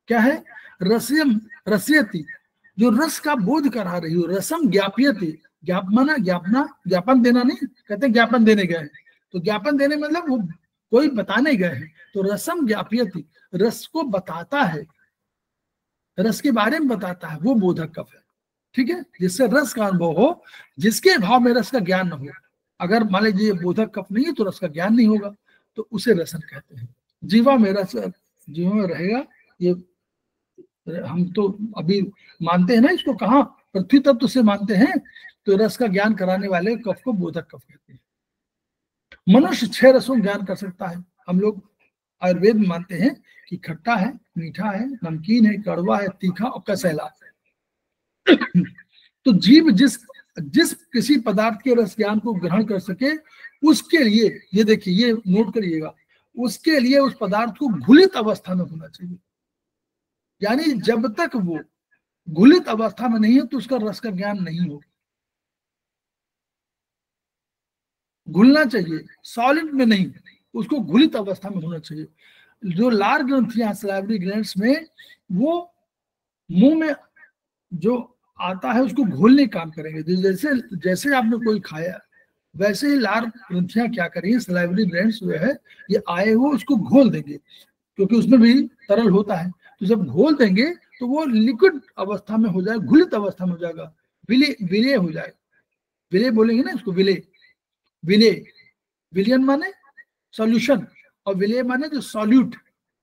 क्या है, रस्यति जो रस का बोध करा रही हो, रसम ज्ञापयति, ज्ञापना ज्ञापन देना नहीं, कहते ज्ञापन देने गए हैं, तो ज्ञापन देने मतलब वो कोई बताने गए हैं, तो रसम ज्ञापयति रस को बताता है, रस के बारे में बताता है, वो बोधक कफ है। ठीक है, जिससे रस का अनुभव हो, जिसके भाव में रस का ज्ञान न हो। अगर मान लीजिए बोधक कफ नहीं है तो रस का ज्ञान नहीं होगा, तो उसे रसन कहते हैं। जीवा में रस, जीवा में रहेगा, ये हम तो अभी मानते हैं ना इसको, कहाँ पृथ्वी तत्व से मानते हैं, तो रस का ज्ञान कराने वाले कफ को बोधक कफ कहते हैं। मनुष्य 6 रसों ज्ञान कर सकता है। हम लोग आयुर्वेद में मानते हैं कि खट्टा है, मीठा है, नमकीन है, कड़वा है, तीखा और कसैला है। तो जीव जिस किसी पदार्थ के रस ज्ञान को ग्रहण कर सके, उसके लिए, ये देखिए, ये नोट करिएगा, उसके लिए उस पदार्थ को घुलित अवस्था में होना चाहिए। यानी जब तक वो घुलित अवस्था में नहीं है तो उसका रस का ज्ञान नहीं होगा। घुलना चाहिए, सॉलिड में नहीं, उसको घुलित अवस्था में होना चाहिए। जो लार ग्रंथियां सलाइवरी ग्लैंड्स में, वो मुंह में जो आता है उसको घोलने काम करेंगे। जैसे आपने कोई खाया, वैसे ही लार ग्रंथियां क्या करेंगे, सलाइवरी ग्लैंड्स जो है ये आए हुए उसको घोल देंगे, क्योंकि उसमें भी तरल होता है। तो जब घोल देंगे तो वो लिक्विड अवस्था में हो जाएगा, घुलित अवस्था में हो जाएगा, विलेय हो जाएगा। विलेय बोलेंगे ना इसको, विलेय। विलियन माने सॉल्यूशन और विलेय माने जो सॉल्यूट,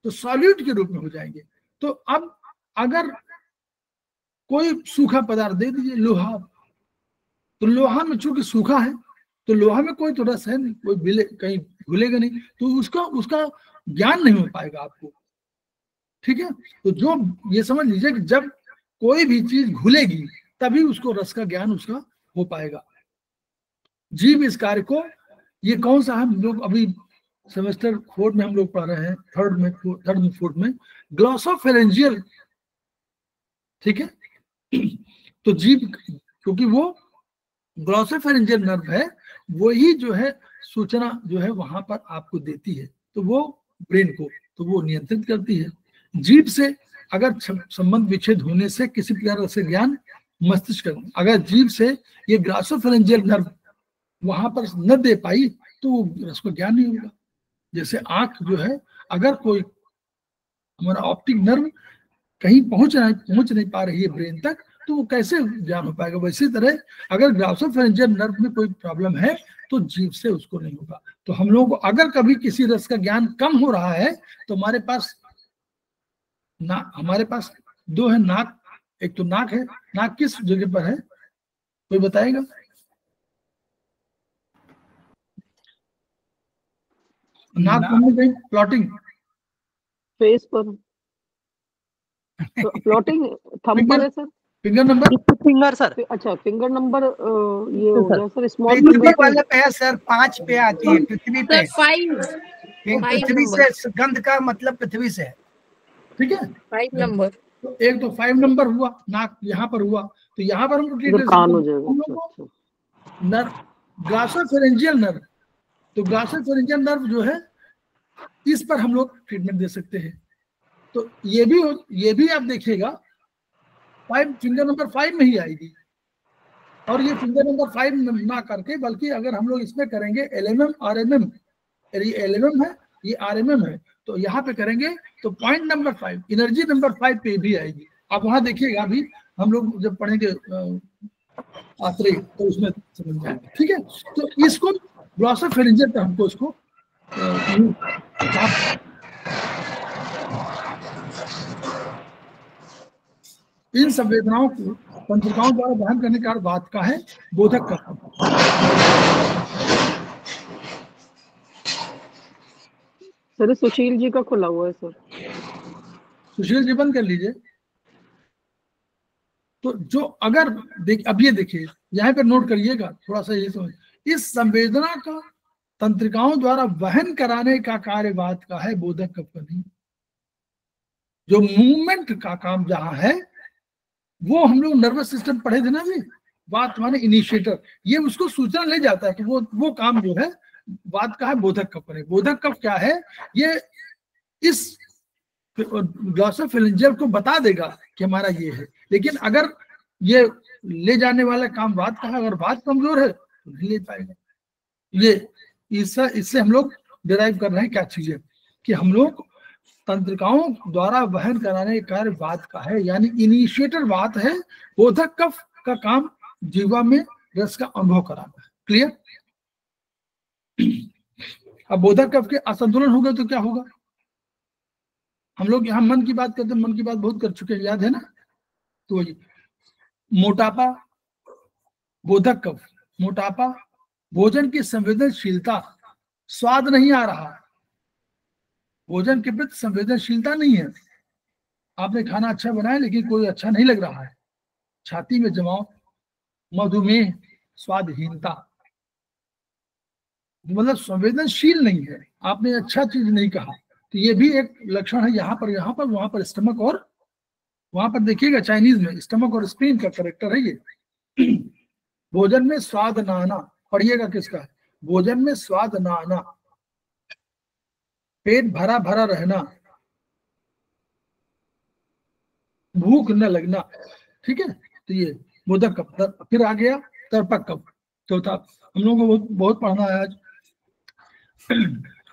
तो सॉल्यूट के रूप में हो जाएंगे। तो अब अगर कोई सूखा पदार्थ दे दीजिए, लोहा, तो लोहा में चूंकि सूखा है तो लोहा में कोई तो रस है नहीं, कोई विले कहीं घुलेगा नहीं, तो उसका ज्ञान नहीं हो पाएगा आपको। ठीक है, तो जो ये समझ लीजिए कि जब कोई भी चीज घुलेगी तभी उसको रस का ज्ञान उसका हो पाएगा। जीव इस कार्य को, ये कौन सा है, हम लोग अभी सेमेस्टर 4 में हम लोग पढ़ रहे हैं, थर्ड में फोर्थ में, ग्लॉसोफेरेंजियल। ठीक है, तो जीव क्योंकि वो ग्लॉसोफेरेंजियल नर्व है, वही जो है सूचना जो है वहां पर आपको देती है, तो वो ब्रेन को तो वो नियंत्रित करती है। जीव से अगर संबंध विच्छेद होने से किसी प्रकार से ज्ञान मस्तिष्क, अगर जीव से ये ग्लॉसोफेरेंजियल नर्व वहां पर न दे पाई तो उसको ज्ञान नहीं होगा। जैसे आंख जो है, अगर कोई हमारा ऑप्टिक नर्व कहीं पहुंच नहीं पा रही है ब्रेन तक, तो वो कैसे ज्ञान हो पाएगा। वैसी तरह अगर ग्लॉसोफेरेंजियल नर्व में कोई प्रॉब्लम है तो जीव से उसको नहीं होगा। तो हम लोगों को अगर कभी किसी रस का ज्ञान कम हो रहा है तो हमारे पास दो है नाक, एक तो नाक है, नाक किस जगह पर है कोई बताएगा? नाक कहीं प्लॉटिंग फेस पर प्लॉटिंग थंब पर है sir, finger number, finger sir, अच्छा फिंगर नंबर ये हो गया सर, स्मॉल पृथ्वी फिंगर वाले पे है सर, 5 पे आती है पृथ्वी पे। पृथ्वी से सुगंध का मतलब पृथ्वी से है। ठीक है, 5 नंबर। तो एक तो 5 नंबर हुआ, नाक यहाँ पर हुआ, तो यहाँ पर हमको ट्रीट कान हो जाएगा। नर्व, ग्लॉसोफेरेंजियल नर्व, तो ग्लॉसोफेरेंजियल नर्व जो है इस पर हम लोग ट्रीटमेंट दे सकते हैं। तो ये भी आप देखिएगा 5 फिंगर नंबर 5 में ही आएगी, और ये फिंगर नंबर 5 ना करके बल्कि अगर हम लोग इसमें करेंगे LMM RMM, ये LMM है ये RMM है, तो यहाँ पे करेंगे तो पॉइंट नंबर 5, एनर्जी नंबर 5 पे भी आएगी। आप वहां देखिएगा, अभी हम लोग जब पढ़ेंगे आत्रे तो उसमें समझ जाएंगे। ठीक है, तो इसको ग्लॉसोफेरेंजियल पे हमको इसको इन संवेदनाओं को तंत्रिकाओं द्वारा वहन करने का बात का है बोधक का। सर सुशील जी का खुला हुआ है सर, सुशील जी बंद कर लीजिए। तो जो अगर अब ये देखिए यहाँ पर नोट करिएगा थोड़ा सा, ये समझ, इस संवेदना का तंत्रिकाओं द्वारा वहन कराने का कार्य बात का है, बोधक कफ का नहीं। जो मूवमेंट का काम जहां है वो हम लोग नर्वस सिस्टम पढ़े थे ना भी, बात माने इनिशिएटर, ये उसको सूचना ले जाता है, तो वो काम जो है बात का है बोधक कफ पर। बोधक कफ क्या है, ये इस ग्लॉसोफेरेंजियल को बता देगा कि हमारा ये है, लेकिन अगर ये ले जाने वाला काम बात का है, अगर बात कमजोर है तो नहीं ले पाएगा। ये इससे हम लोग डिराइव कर रहे हैं क्या चीजें, कि हम लोग तंत्रिकाओं द्वारा वहन कराने का कार्य बात का है, यानी इनिशिएटर बात है। बोधक कफ का काम जीवा में रस का अनुभव कराना है। क्लियर? अब बोधक कफ के असंतुलन हो गए तो क्या होगा? हम लोग यहाँ मन की बात करते हैं, मन की बात बहुत कर चुके हैं, याद है ना? तो मोटापा, बोधक कफ, मोटापा, भोजन की संवेदनशीलता, स्वाद नहीं आ रहा, भोजन के प्रति संवेदनशीलता नहीं है, आपने खाना अच्छा बनाया लेकिन कोई अच्छा नहीं लग रहा है, छाती में जमाव, मधुमेह, स्वादहीनता, मतलब संवेदनशील नहीं है, आपने अच्छा चीज नहीं कहा, तो ये भी एक लक्षण है। यहाँ पर वहां पर स्टमक, और वहां पर देखिएगा चाइनीज में स्टमक और स्प्लीन का कैरेक्टर है ये। भोजन में स्वाद न आना, पढ़िएगा किसका है, भोजन में स्वाद न आना, पेट भरा भरा रहना, भूख न लगना। ठीक है, तो ये बोधक कफ। फिर आ गया तर्पक कफ। चौथा हम लोगों को बहुत पढ़ना है आज।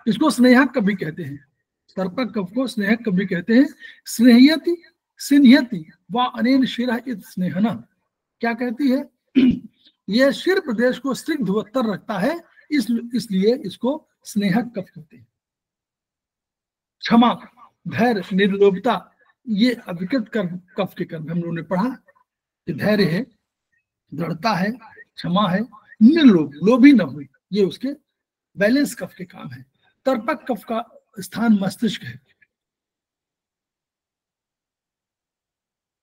इसको स्नेहक कवि कहते हैं, तर्पक कवि को स्नेहक कवि कहते हैं। स्नेहयति सिन्हयति व अनेन शिरः इत स्नेहना, क्या कहती है? यह शिर प्रदेश को स्निग्ध व तर रखता है, इसलिए इसको स्नेहक कफ कहते हैं। क्षमा, धैर्य, निर्लोभता, ये अविकृत कफ के कर्म हम लोगों ने पढ़ा कि धैर्य है, दृढ़ता है, क्षमा है, निर्लोभ, लोभी न हुई, ये उसके बैलेंस कफ के काम है। तर्पक कफ का स्थान मस्तिष्क है।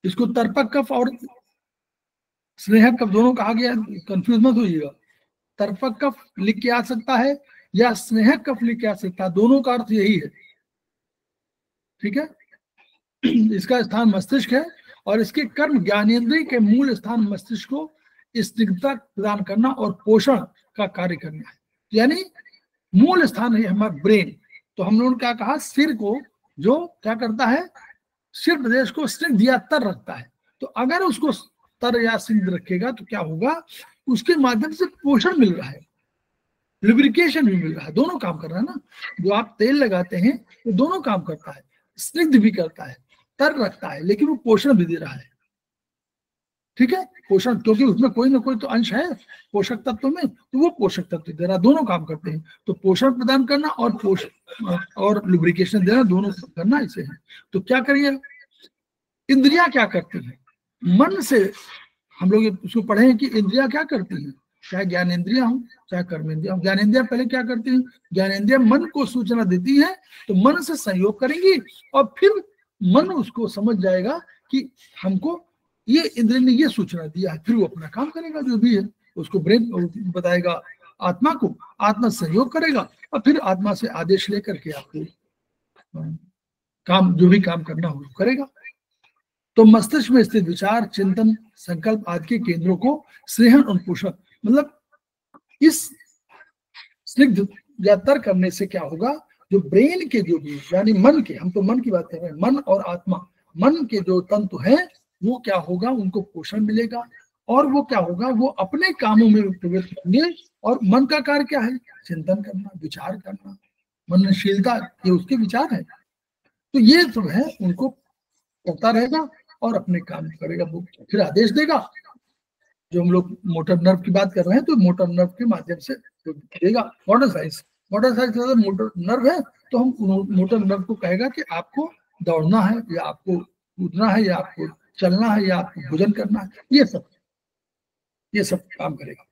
इसको तर्पक कफ और स्नेहक कफ दोनों कहा गया, कंफ्यूज मत होइएगा। तर्पक कफ लिख के आ सकता है या स्नेहक कफ लिख के आ सकता है, दोनों का अर्थ यही है, ठीक है। इसका स्थान मस्तिष्क है और इसके कर्म ज्ञानेंद्रिय के मूल स्थान मस्तिष्क को स्निग्धता प्रदान करना और पोषण का कार्य करना है, यानी मूल स्थान है हमारा ब्रेन। तो हम लोगों ने क्या कहा, सिर को जो क्या करता है, सिर प्रदेश को स्निग्ध या तर रखता है। तो अगर उसको तर या स्निग्ध रखेगा तो क्या होगा, उसके माध्यम से पोषण मिल रहा है, लुब्रिकेशन भी मिल रहा है, दोनों काम कर रहा है ना। जो आप तेल लगाते हैं वो दोनों काम करता है, स्निग्ध भी करता है, तर रखता है, लेकिन वो पोषण भी दे रहा है, ठीक है। पोषण, क्योंकि उसमें कोई ना कोई तो अंश है पोषक तत्व में, तो वो पोषक तत्व दे रहा, दोनों काम करते हैं। तो पोषण प्रदान करना और पोषण और लुब्रिकेशन देना, दोनों करना इसे है। तो क्या करिए, इंद्रियां क्या करती हैं? मन से हम लोग उसको पढ़े हैं कि इंद्रियां क्या करती हैं, चाहे ज्ञानेंद्रिया हो चाहे कर्मेंद्रिया हो। ज्ञानेंद्रिया पहले क्या करती हैं, ज्ञानेंद्रिया मन को सूचना देती है, तो मन से सहयोग करेंगी और फिर मन उसको समझ जाएगा कि हमको ये इंद्रिय ने ये सूचना दिया है, फिर वो अपना काम करेगा, जो भी है उसको ब्रेन बताएगा आत्मा को, आत्मा सहयोग करेगा और फिर आत्मा से आदेश लेकर के आपको काम, जो भी काम करना हो करेगा। तो मस्तिष्क में स्थित विचार, चिंतन, संकल्प आदि के केंद्रों को स्नेहन और पोषण, मतलब इस स्निग्ध या तर करने से क्या होगा, जो ब्रेन के जो भी, यानी मन के, हम तो मन की बात कर रहे हैं, मन और आत्मा, मन के जो तंतु हैं वो क्या होगा, उनको पोषण मिलेगा और वो क्या होगा, वो अपने कामों में प्रवृत्त होंगे। और मन का कार्य क्या है, चिंतन करना, विचार करना, मननशीलता, ये उसके विचार है। तो ये सब है, उनको करता रहेगा और अपने काम करेगा, वो फिर आदेश देगा। जो हम लोग मोटर नर्व की बात कर रहे हैं, तो मोटर नर्व के माध्यम से देगा। मोटर साइंस मोटर नर्व है, तो हम मोटर नर्व को कहेगा कि आपको दौड़ना है या आपको कूदना है या आपको चलना है या आपको भोजन करना है, ये सब काम करेगा।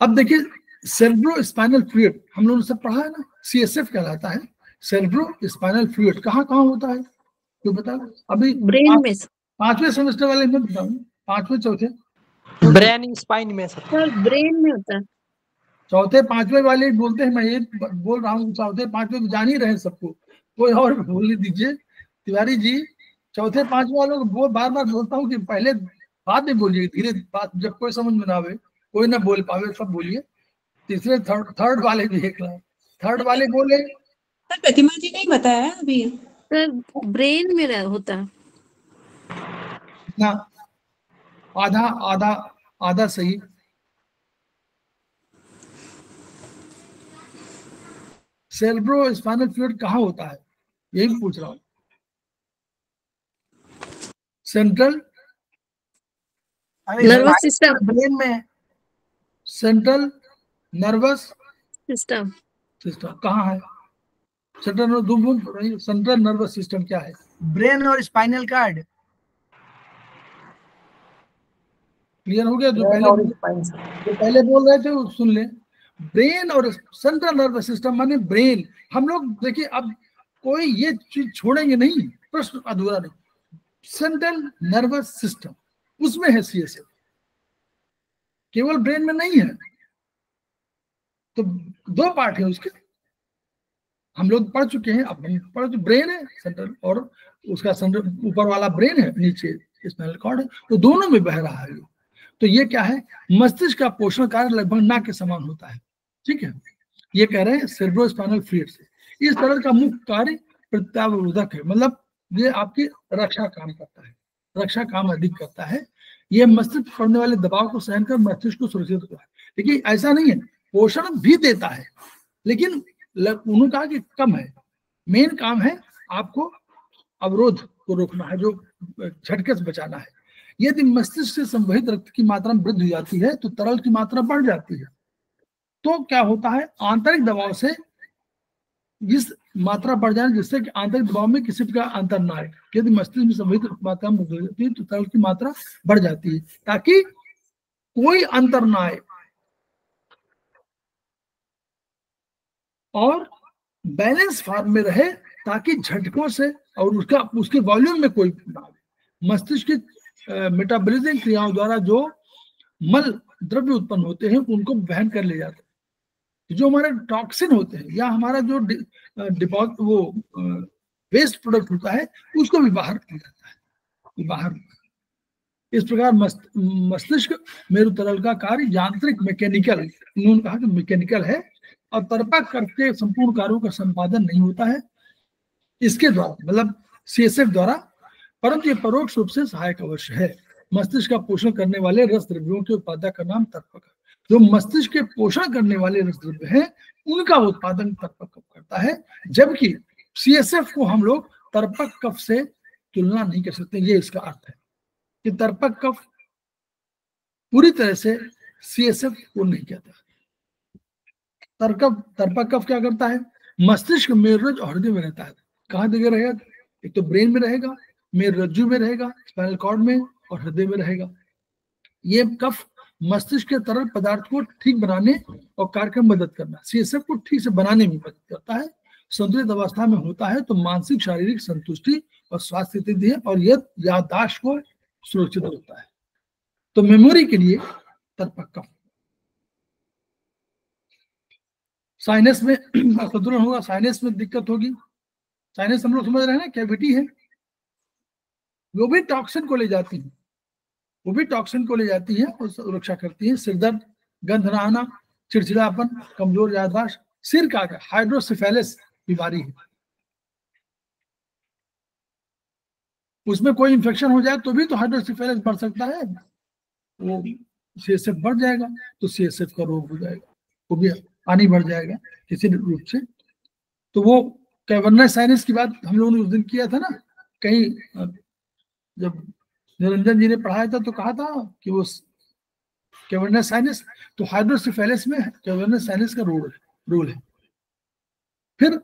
अब देखिए, सेरेब्रो स्पाइनल फ्लूइड हम लोगों ने सब पढ़ा है ना, CSF कहलाता है। सेरेब्रो स्पाइनल फ्लूइड कहाँ होता है, तो बता, अभी ब्रेन में, 5वें सेमेस्टर वाले में बताऊं, 5वें चौथे ब्रेन स्पाइन में सर ब्रेन में होता है। चौथे 5वें वाले बोलते हैं, मैं ये बोल रहा हूँ, चौथे 5वें जान ही रहे सबको, कोई और बोल दीजिए। तिवारी जी, चौथे 5वें वालों को बार बार बोलता हूँ कि पहले बाद में बोलिए, धीरे बात, जब कोई समझ में ना आवे, कोई ना बोल पावे, सब बोलिए। तीसरे थर्ड वाले भी एक थर्ड वाले बोले। सर प्रतिमा जी नहीं बताया अभी, सर ब्रेन में होता है ना, आधा सही। सेरेब्रो स्पाइनल फ्लूइड कहाँ होता है, यही पूछ रहा हूँ। सेंट्रल नर्वस सिस्टम, ब्रेन में सेंट्रल नर्वस सिस्टम कहाँ है? सेंट्रल नर्वस सिस्टम क्या है? ब्रेन और स्पाइनल कार्ड। क्लियर हो गया? जो पहले बोल रहे थे वो सुन ले। ब्रेन और सेंट्रल नर्वस सिस्टम माने ब्रेन। हम लोग देखिए, अब कोई ये चीज छोड़ेंगे नहीं, प्रश्न अधूरा नहीं। सेंट्रल नर्वस सिस्टम उसमें है CSF, केवल ब्रेन में नहीं है। तो 2 पार्ट है उसके, हम लोग पढ़ चुके हैं। अब हम पढ़ चुके, ब्रेन है सेंट्रल और उसका सेंट्रल ऊपर वाला ब्रेन है, नीचे स्पाइनल कॉर्ड है, तो दोनों में बह रहा है। तो ये क्या है, मस्तिष्क का पोषण कार्य लगभग ना के समान होता है, ठीक है। ये कह रहे हैं सेरेब्रो स्पाइनल फ्लूइड से। इस तरह का मुख्य कार्य प्रत्यावर्धक है, मतलब ये आपकी रक्षा काम करता है, रक्षा काम अधिक करता है। ये मस्तिष्क पर पड़ने वाले दबाव को सहन कर मस्तिष्क को सुरक्षित रखता है। देखिए ऐसा नहीं है, पोषण भी देता है, लेकिन उन्होंने कहा कि कम है। मेन काम है आपको अवरोध को रोकना है, जो झटके से बचाना है। यदि मस्तिष्क से संवहित रक्त की मात्रा में वृद्धि हो जाती है तो तरल की मात्रा बढ़ जाती है। तो क्या होता है, आंतरिक दबाव से जिस मात्रा बढ़ जाए जिससे कि आंतरिक दबाव में किसी प्रकार अंतर ना आए। यदि मस्तिष्क में संवहित मात्रा में वृद्धि हो जाती है तो तरल की मात्रा बढ़ जाती है, ताकि कोई अंतर ना आए और बैलेंस फॉर्म में रहे, ताकि झटकों से और उसके वॉल्यूम में कोई ना आए। मस्तिष्क की मेटाबॉलिज्म क्रियाओं द्वारा जो मल द्रव्य उत्पन्न होते हैं उनको वहन कर ले जाते हैं। जो हमारे टॉक्सिन होते हैं या हमारा जो वेस्ट प्रोडक्ट होता है उसको भी बाहर किया जाता है, बाहर। इस प्रकार मस्तिष्क मेरुतरल का कार्य यांत्रिक मैकेनिकल, उन्होंने कहा कि मैकेनिकल है और तर्पक करके संपूर्ण कार्यों का संपादन नहीं होता है इसके द्वारा, मतलब CSF द्वारा, परंतु ये परोक्ष रूप से सहायक अवश्य है। मस्तिष्क का पोषण करने वाले रस द्रव्यों के उत्पादक का नाम तर्पक है। जो मस्तिष्क के पोषण करने वाले रस द्रव्य हैं उनका उत्पादन तर्पक कफ करता है, जबकि CSF को हम लोग तर्पक कफ से तुलना नहीं कर सकते। ये इसका अर्थ है कि तर्पक कफ पूरी तरह से CSF को नहीं कहता। तर्पक कफ क्या करता है, मस्तिष्क मेरुरज्जु और हृदय में रहता है। कहाँ जगह रहेगा, एक तो ब्रेन में रहेगा, मेरुरज्जु में रहेगा, स्पाइनल कॉर्ड में और हृदय में रहेगा। ये कफ मस्तिष्क के तरल पदार्थ को ठीक बनाने और कार्य में मदद करना, CSF को ठीक से बनाने में मदद करता है। संतुलित अवस्था में होता है तो मानसिक शारीरिक संतुष्टि और स्वास्थ्य स्थिति है और यह याददाश्त को सुरक्षित रखता है। तो मेमोरी के लिए तर्पक कफ। साइनस में असंतुलन होगा, साइनस में दिक्कत होगी। साइनस हम लोग समझ रहे हैं ना, कैविटी है, वो भी टॉक्सिन को ले जाती है, वो भी टॉक्सिन को ले जाती है और सुरक्षा करती है। सिरदर्द, गंध न आना, चिड़चिड़ापन, कमजोर याददाश्त। सिर का हाइड्रोसिफेलिस बीमारी है, उसमें कोई इंफेक्शन हो जाए तो भी तो हाइड्रोसिफेलिस बढ़ सकता है, वो CSF बढ़ जाएगा तो CSF का रोग हो जाएगा, वो भी पानी बढ़ जाएगा किसी रूप से। तो वो कैवर्नस साइनस की बात हम लोगों ने उस दिन किया था ना, कहीं जब निरंजन जी ने पढ़ाया था तो कहा था कि वो कैवर्नस साइनस, तो हाइड्रोसिफेलिस में कैवर्नस साइनस का रोल है। फिर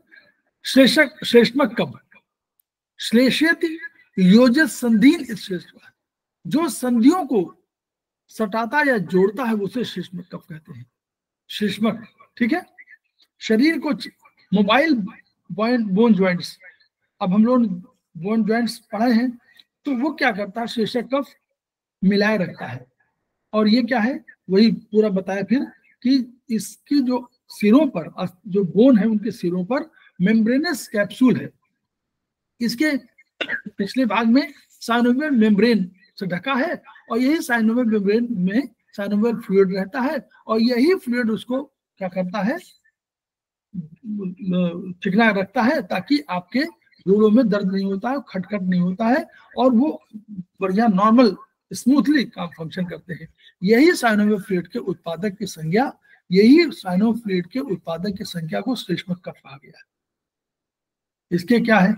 श्लेष्मक कफ, श्लेष्यति योजक संधिन, जो संधियों को सटाता या जोड़ता है उसे श्लेष्मक कफ कहते हैं। श्लेष्मक, ठीक है। शरीर को मोबाइल बोन ज्वाइंट्स, अब हम लोग बोन ज्वाइंट्स पढ़े हैं, तो वो क्या करता है, श्लेष्मक कफ मिलाए रखता है। और ये क्या है, वही पूरा बताया फिर कि इसकी जो सिरों पर, जो बोन है उनके सिरों पर मेम्ब्रेनस कैप्सूल है, इसके पिछले भाग में साइनोवियल मेम्ब्रेन से ढका है और यही साइनोवियल मेम्ब्रेन में साइनोवियल फ्लूइड रहता है और यही फ्लूइड उसको क्या करता है, चिकना रखता है, ताकि आपके जोड़ों में दर्द नहीं होता है, खटखट नहीं होता है और वो बढ़िया नॉर्मल स्मूथली काम फंक्शन करते हैं। यही साइनोवियल फ्लूइड के उत्पादक की संज्ञा, यही साइनोवियल फ्लूइड के उत्पादक की संख्या को श्लेष्मक कफ कहा गया है। इसके क्या है,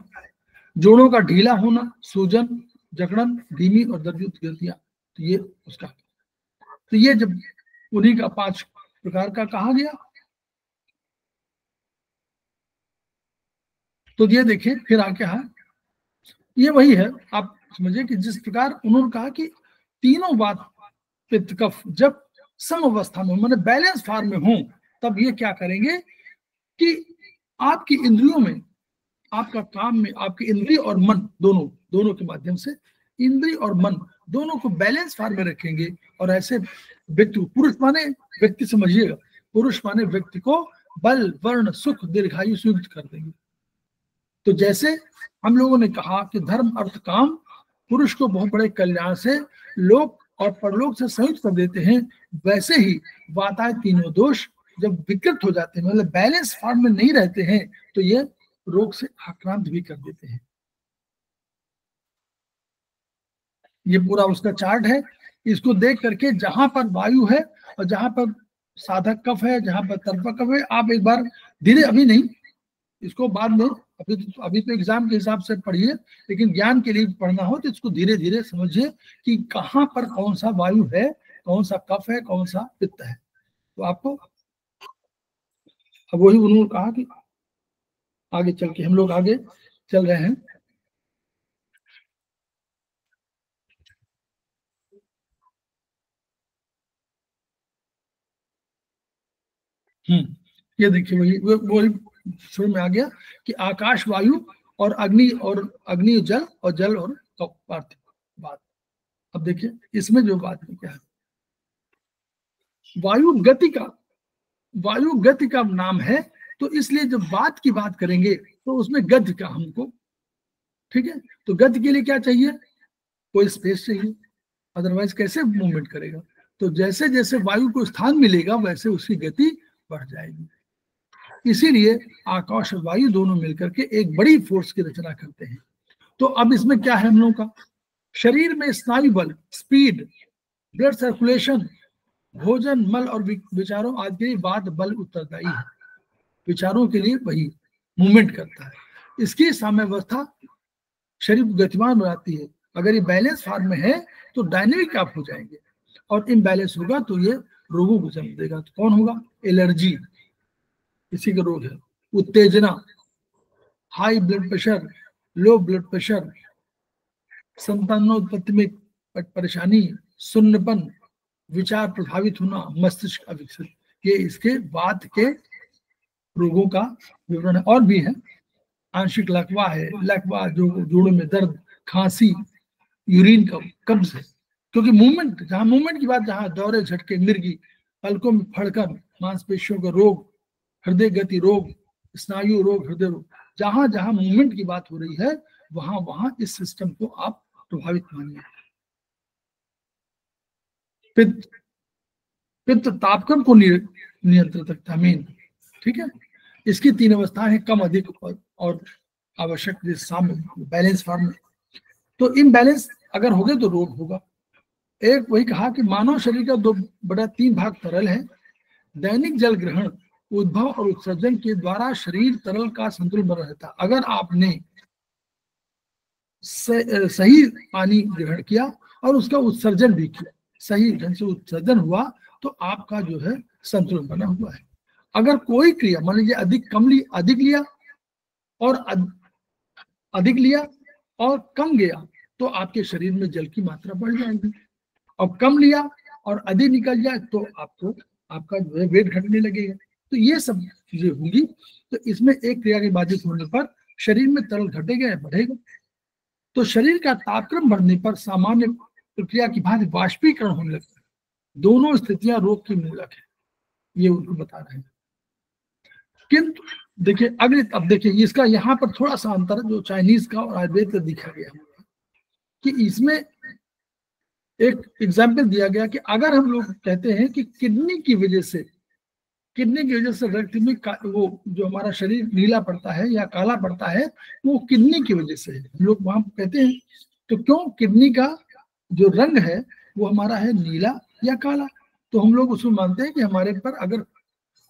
जोड़ों का ढीला होना, सूजन, जकड़न, धीमी और दर्दयुक्त गतियां, तो ये उसका, तो ये जब उन्हीं का 5 प्रकार का कहा गया। तो ये देखिए फिर आगे है, ये वही है, आप समझिए कि जिस प्रकार उन्होंने कहा कि तीनों बात पित्त कफ जब सम अवस्था में, माने बैलेंस फॉर्म में हो, तब ये क्या करेंगे कि आपकी इंद्रियों में, आपका काम में, आपके इंद्रिय और मन दोनों के माध्यम से इंद्रिय और मन दोनों को बैलेंस फॉर्म में रखेंगे। और ऐसे व्यक्ति को, पुरुष माने व्यक्ति समझिएगा, पुरुष माने व्यक्ति को बल, वर्ण, सुख, दीर्घायु से युक्त कर देंगे। तो जैसे हम लोगों ने कहा कि धर्म, अर्थ, काम पुरुष को बहुत बड़े कल्याण से लोक और परलोक से संयुक्त कर देते हैं, वैसे ही वाताय तीनों दोष जब विकृत हो जाते हैं, मतलब बैलेंस फॉर्म में नहीं रहते हैं, तो ये रोग से आक्रांत भी कर देते हैं। ये पूरा उसका चार्ट है इसको देख करके जहां पर वायु है और जहां पर साधक कफ है, जहां पर तर्पक कफ है, आप एक बार धीरे, अभी नहीं, इसको बाद में, अभी तो एग्जाम के हिसाब से पढ़िए, लेकिन ज्ञान के लिए पढ़ना हो तो इसको धीरे धीरे समझिए कि कहाँ पर कौन सा वायु है, कौन सा कफ है, कौन सा पित्त है। तो आपको अब वही उन्होंने कहा कि आगे चल के हम लोग आगे चल रहे हैं। ये देखिए वही शुरू में आ गया कि आकाश, वायु और अग्नि जल और जल और पार्थिव बात। अब देखिए इसमें जो बात है क्या है, वायु गति का नाम है, तो इसलिए जब बात की बात करेंगे तो उसमें गति का हमको, ठीक है, तो गति के लिए क्या चाहिए, कोई स्पेस चाहिए, अदरवाइज कैसे मूवमेंट करेगा। तो जैसे जैसे वायु को स्थान मिलेगा वैसे उसकी गति बढ़ जाएगी। इसीलिए आकाश और वायु दोनों मिलकर के एक बड़ी फोर्स की रचना करते हैं। तो अब इसमें क्या है हम लोगों का, शरीर में स्नायु बल, स्पीड, ब्लड सर्कुलेशन, भोजन, मल और विचारों आदि के लिए बात बल उत्तरदायी है। विचारों के लिए वही मूवमेंट करता है। इसकी साम्यावस्था शरीर को गतिमान बनाती है। अगर ये बैलेंस फॉर्म में है तो डायनेमिक आप हो जाएंगे, और इम्बैलेंस होगा तो ये रोगों को जन्म देगा। तो कौन होगा, एलर्जी, इसी का रोग है, उत्तेजना, high blood pressure, low blood pressure, संतानोत्पत्ति में परेशानी, सुन्नपन, विचार प्रभावित होना, मस्तिष्क अविकसित, ये इसके बाद के रोगों का विवरण है। और भी है, आंशिक लकवा है, लकवा जो जोड़ों में दर्द, खांसी, यूरिन का कब्ज है, क्योंकि मूवमेंट, जहां मूवमेंट की बात, जहां दौरे, झटके, मिर्गी, पलकों में फड़कन, मांसपेशियों का रोग, हृदय गति रोग, स्नायु रोग, हृदय रोग, जहां जहां मूवमेंट की बात हो रही है वहां वहां इस सिस्टम को आप प्रभावित मानिए। पित्त तापक्रम को नियंत्रित रखता है मेन, ठीक है। इसकी 3 अवस्थाएं हैं, कम, अधिक और आवश्यक, साम्य, बैलेंस फॉर्म में। तो इम्बैलेंस अगर हो गए तो रोग होगा। एक वही कहा कि मानव शरीर का 2/3 भाग तरल है। दैनिक जल ग्रहण, उद्भव और उत्सर्जन के द्वारा शरीर तरल का संतुलन बना रहता है। अगर आपने सही पानी ग्रहण किया और उसका उत्सर्जन भी किया, सही ढंग से उत्सर्जन हुआ, तो आपका जो है संतुलन बना हुआ है। अगर कोई क्रिया, मान लीजिए अधिक लिया और कम गया, तो आपके शरीर में जल की मात्रा बढ़ जाएगी। और कम लिया और अधिक निकल जाए तो आपका जो है वेट घटने लगेगा। तो ये सब चीजें होंगी। तो इसमें एक क्रिया के बाधित होने पर शरीर में तरल घटेगा या बढ़ेगा। तो शरीर का तापक्रम बढ़ने पर सामान्य प्रक्रिया की भांति वाष्पीकरण होने लगता है। दोनों स्थितियां रोग की मूलक है, ये उनको बता रहे हैं। किंतु देखिए अब देखिए इसका यहाँ पर थोड़ा सा अंतर जो चाइनीज का और आयुर्वेद का दिखा गया कि इसमें एक एग्जाम्पल दिया गया कि अगर हम लोग कहते हैं कि किडनी की वजह से रक्त में वो जो हमारा शरीर नीला पड़ता है या काला पड़ता है, वो किडनी की वजह से है, हम लोग वहां कहते हैं। तो क्यों, किडनी का जो रंग है वो हमारा है नीला या काला, तो हम लोग उसमें मानते हैं कि हमारे पर अगर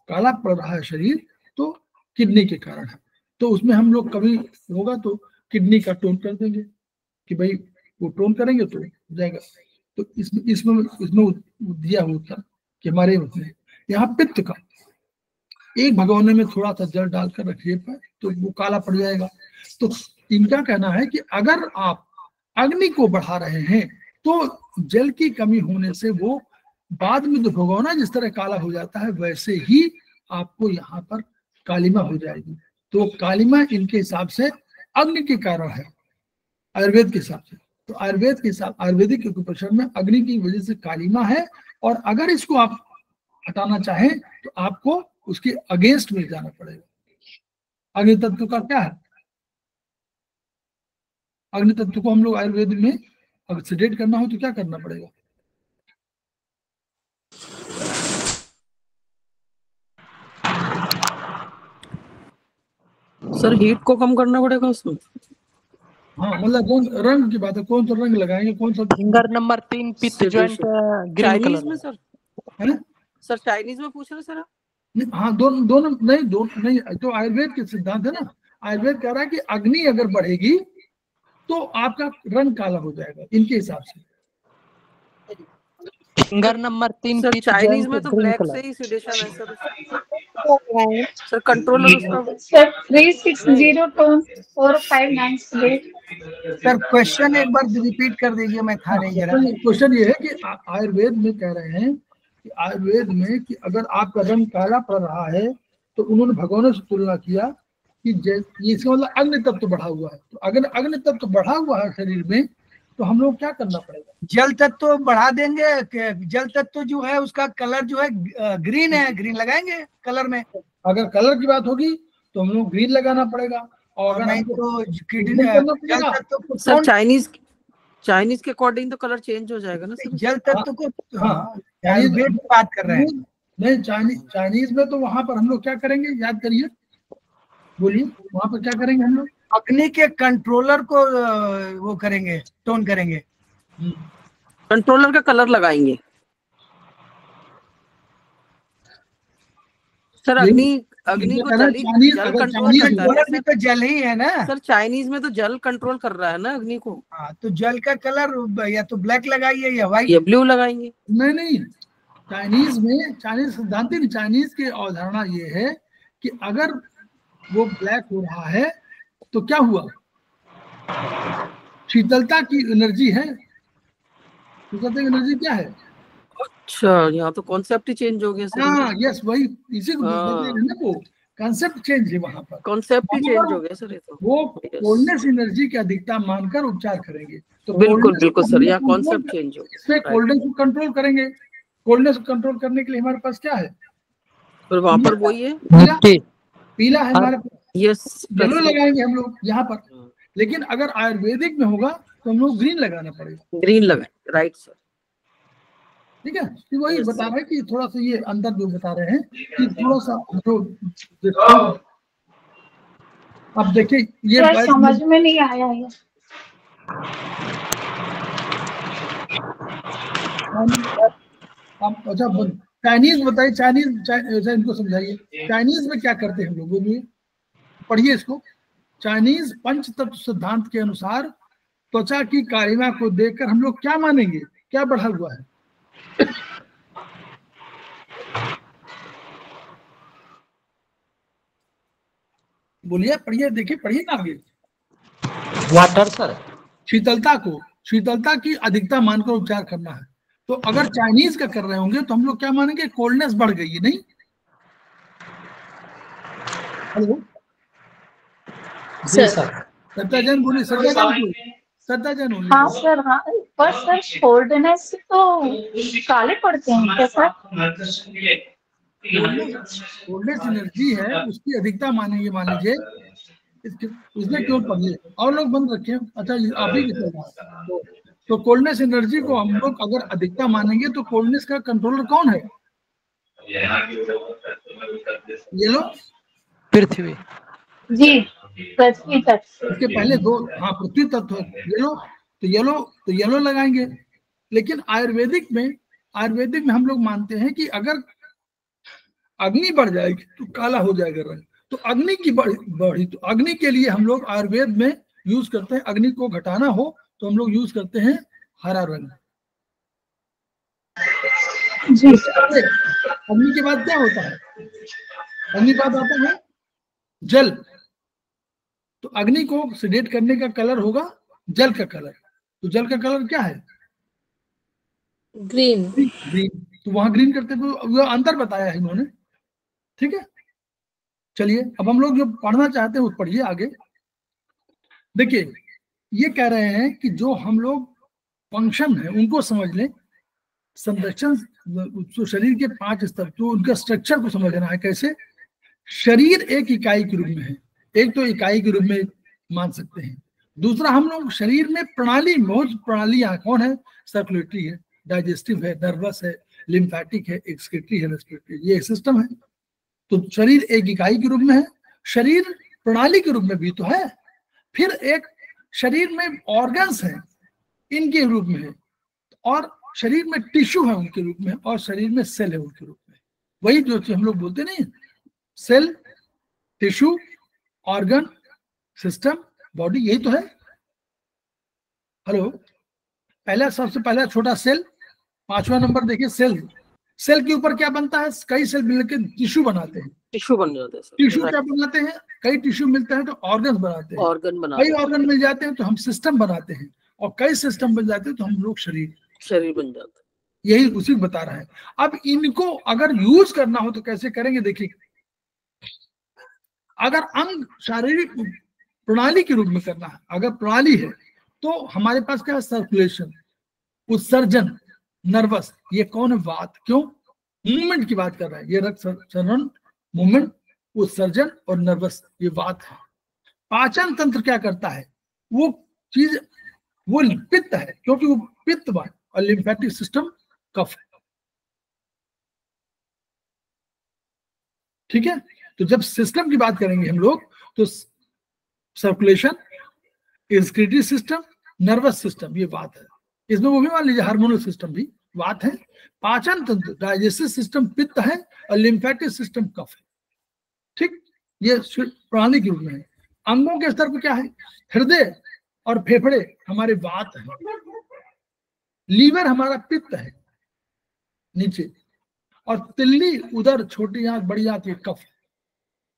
काला पड़ रहा है शरीर तो किडनी के कारण है। तो उसमें हम लोग कभी होगा तो किडनी का टोन कर देंगे कि भाई वो टोन करेंगे तो हो जाएगा। तो इसमें दिया होता कि हमारे यहाँ पित्त का एक भगोने में थोड़ा सा जल डालकर रखिए पर तो वो काला पड़ जाएगा। तो इनका कहना है कि अगर आप अग्नि को बढ़ा रहे हैं तो जल की कमी होने से वो बाद में जो भगोना जिस तरह काला हो जाता है वैसे ही आपको यहाँ पर कालिमा हो जाएगी। तो कालिमा इनके हिसाब से अग्नि के कारण है, आयुर्वेद के हिसाब से। तो आयुर्वेदिक उपचार में अग्नि की वजह से कालिमा है, और अगर इसको आप हटाना चाहें तो आपको उसके अगेंस्ट में जाना पड़ेगा। अग्नि तत्व का क्या है, अग्नि तत्व को हम लोग आयुर्वेद में अगर सेडेट करना हो तो क्या करना पड़ेगा? सर हीट को कम करना पड़ेगा उसमें। हाँ मतलब रंग की बात है, कौन सा रंग लगाएंगे, कौन सा फिंगर नंबर 3 पित्त जॉइंट ग्रीन चाइनीज कलर में सर, है। सर चाइनीज में पूछ रहे सर आप? हाँ दोनों नहीं, तो आयुर्वेद के सिद्धांत है ना। आयुर्वेद कह रहा है कि अग्नि अगर बढ़ेगी तो आपका रंग काला हो जाएगा इनके हिसाब से। फिंगर नंबर 3 सर पित्त चाइनीज जॉइंट में तो ग्रीन ब्लैक कलर। से ही सिडेशन है सर। सर कंट्रोलर उसका सर 360 टोन 4598। सर क्वेश्चन एक बार रिपीट कर दीजिए, मैं था नहीं जरा। क्वेश्चन ये है कि आयुर्वेद में कह रहे हैं कि आयुर्वेद में कि अगर आपका रंग काला पड़ रहा है तो उन्होंने भगवानों से तुलना किया कि इसका मतलब अग्नि तत्व बढ़ा हुआ है। तो अगर अग्नि तत्व बढ़ा हुआ है शरीर में तो हम लोग क्या करना पड़ेगा? जल तत्व बढ़ा देंगे। जल तत्व जो है उसका कलर जो है ग्रीन है, ग्रीन लगाएंगे कलर में। अगर कलर की बात होगी तो हम लोग ग्रीन लगाना पड़ेगा। और नहीं हमको तो जल तत्व को सर चाइनीज के अकॉर्डिंग तो कलर चेंज हो जाएगा ना सर। जल तत्व को हाँ, आयुर्वेद की बात कर रहे हैं। नहीं चाइनीज में तो वहां पर हम लोग क्या करेंगे, याद करिए, बोलिए वहां पर क्या करेंगे हम लोग? अग्नि के कंट्रोलर को वो करेंगे, टोन करेंगे। कंट्रोलर का कलर लगाएंगे सर। अग्नि को जल कंट्रोल करता है भी तो जल ही है ना सर। चाइनीज में तो जल कंट्रोल कर रहा है ना अग्नि को। हाँ, तो जल का कलर या तो ब्लैक लगाइए या व्हाइट या ब्लू लगाएंगे। नहीं, चाइनीज सिद्धांत नहीं, चाइनीज की अवधारणा ये है कि अगर वो ब्लैक हो रहा है तो क्या हुआ, शीतलता की एनर्जी है। शीतलता की एनर्जी क्या है? अच्छा, यहाँ तो कॉन्सेप्ट ही चेंज हो गया सर। हाँ यस, वही इसी को बोलते हैं ना, वो कॉन्सेप्ट चेंज है वहां पर। कॉन्सेप्ट ही चेंज हो गया सर। ये तो वो कोल्डनेस एनर्जी की अधिकता मानकर उपचार करेंगे। तो बिल्कुल सर, यहाँ कॉन्सेप्ट चेंज हो गया। कोल्डनेस को कंट्रोल करेंगे। कोल्डनेस को कंट्रोल करने के लिए हमारे पास क्या है? पर वहां पर वही है, पीला है हमारे पास। यस, येलो लगाएंगे हम लोग यहाँ पर। लेकिन अगर आयुर्वेदिक में होगा तो हम लोग ग्रीन लगाना पड़ेगा। ग्रीन लगाएंगे, राइट सर। ठीक है, तो वही बता रहे हैं कि थोड़ा सा ये अंदर जो बता रहे हैं कि थोड़ा सा जो अब देखिए ये समझ में नहीं आया है। अच्छा चाइनीज बताइए, चाइनीज इनको समझाइए, चाइनीज में क्या करते हैं हम लोग, बोलिए, पढ़िए इसको। चाइनीज पंच तत्व सिद्धांत के अनुसार त्वचा की कालिमा को देखकर हम लोग क्या मानेंगे, क्या बढ़ा हुआ है? बोलिए, पढ़िए, देखिए, पढ़िए ना आगे। वाटर सर, शीतलता की अधिकता मानकर उपचार करना है। तो अगर चाइनीज का कर रहे होंगे तो हम लोग क्या मानेंगे, कोल्डनेस बढ़ गई है, नहीं? हेलो जी सर। सत्याजन बोलिए, सत्याजन बोलिए। हाँ सर, हाँ पर सर कोल्डनेस से तो काले पड़ते हैं क्या सर? कोल्डनेस एनर्जी है, उसकी अधिकता मानेंगे, मान लीजिए इसमें क्यों पढ़िए, और लोग बंद रखे। अच्छा आप ही चल रहा है। तो कोल्डनेस एनर्जी को हम लोग अगर अधिकता मानेंगे तो कोल्डनेस का कंट्रोलर कौन है? ये लो, पृथ्वी जी, पृथ्वी तत्व। इसके पहले दो, हाँ पृथ्वी तत्व है। येलो लगाएंगे। लेकिन आयुर्वेदिक में हम लोग मानते हैं कि अगर अग्नि बढ़ जाएगी तो काला हो जाएगा रंग। तो अग्नि की बढ़ी, तो अग्नि के लिए हम लोग आयुर्वेद में यूज करते हैं, अग्नि को घटाना हो तो हम लोग यूज करते हैं हरा रंग। जी। अग्नि के बाद क्या होता है? अग्नि के बाद आता है जल। तो अग्नि को सिडेट करने का कलर होगा जल का कलर। तो जल का कलर क्या है? ग्रीन। तो वहां ग्रीन करते हुए अंतर बताया है इन्होंने। ठीक है, चलिए अब हम लोग जो पढ़ना चाहते हैं वो पढ़िए आगे। देखिए ये कह रहे हैं कि जो हम लोग फंक्शन है उनको समझ लें, संरक्षण, तो शरीर के 5 स्तर, तो उनका स्ट्रक्चर को समझना है। कैसे? शरीर एक इकाई के रूप में है, एक तो इकाई के रूप में मान सकते हैं। दूसरा, हम लोग शरीर में बहुत प्रणालियां कौन है? सर्कुलेटरी है, डाइजेस्टिव है, नर्वस है, लिम्फेटिक है, एक्सक्रीटरी है, रेस्पिरेटरी, ये सिस्टम है। तो शरीर एक इकाई के रूप में है, शरीर प्रणाली के रूप में भी तो है। फिर एक शरीर में ऑर्गन्स हैं इनके रूप में है, और शरीर में टिश्यू है उनके रूप में, और शरीर में सेल है उनके रूप में। वही जो हम लोग बोलते नहीं, cell, tissue, organ, system, body, यही तो है। हेलो, पहला सबसे पहला छोटा सेल, 5वां नंबर देखिए सेल। सेल के ऊपर क्या बनता है? कई सेल मिलकर टिश्यू बनाते हैं। टिश्यू बन जाते हैं। टिश्यू क्या बनाते हैं? कई टिश्यू मिलते हैं तो ऑर्गन बनाते हैं। ऑर्गन बनाते कई ऑर्गन मिल जाते हैं तो हम सिस्टम बनाते हैं, और कई सिस्टम बन जाते हैं तो हम लोग शरीर बन जाता है। यही उसी को बता रहा है। अब इनको अगर यूज करना हो तो कैसे करेंगे? देखिए, अगर अंग शारीरिक प्रणाली के रूप में करना है, अगर प्रणाली है तो हमारे पास क्या है? सर्कुलेशन, उत्सर्जन, नर्वस। ये कौन है? वात। क्यों? मूवमेंट की बात कर रहा है। ये रक्त संचरण, मूवमेंट, उत्सर्जन और नर्वस, ये वात है। पाचन तंत्र क्या करता है? वो चीज, वो पित्त है, क्योंकि वो पित्त वात, और लिम्फेटिक सिस्टम कफ है। ठीक है, तो जब सिस्टम की बात करेंगे हम लोग तो circulation, excretory system, nervous system, ये वात है। इसमें वो भी मान लीजिए हार्मोनल सिस्टम भी वात है। पाचन तंत्र, डाइजेस्टिव सिस्टम पित्त है, और लिम्फेटिक सिस्टम कफ है। ठीक, ये प्रणाली के रूप में है। अंगों के स्तर पर क्या है? हृदय और फेफड़े हमारे वात है। लीवर हमारा पित्त है नीचे, और तिल्ली, उदर, छोटी आंत, बड़ी आंत, ये कफ है।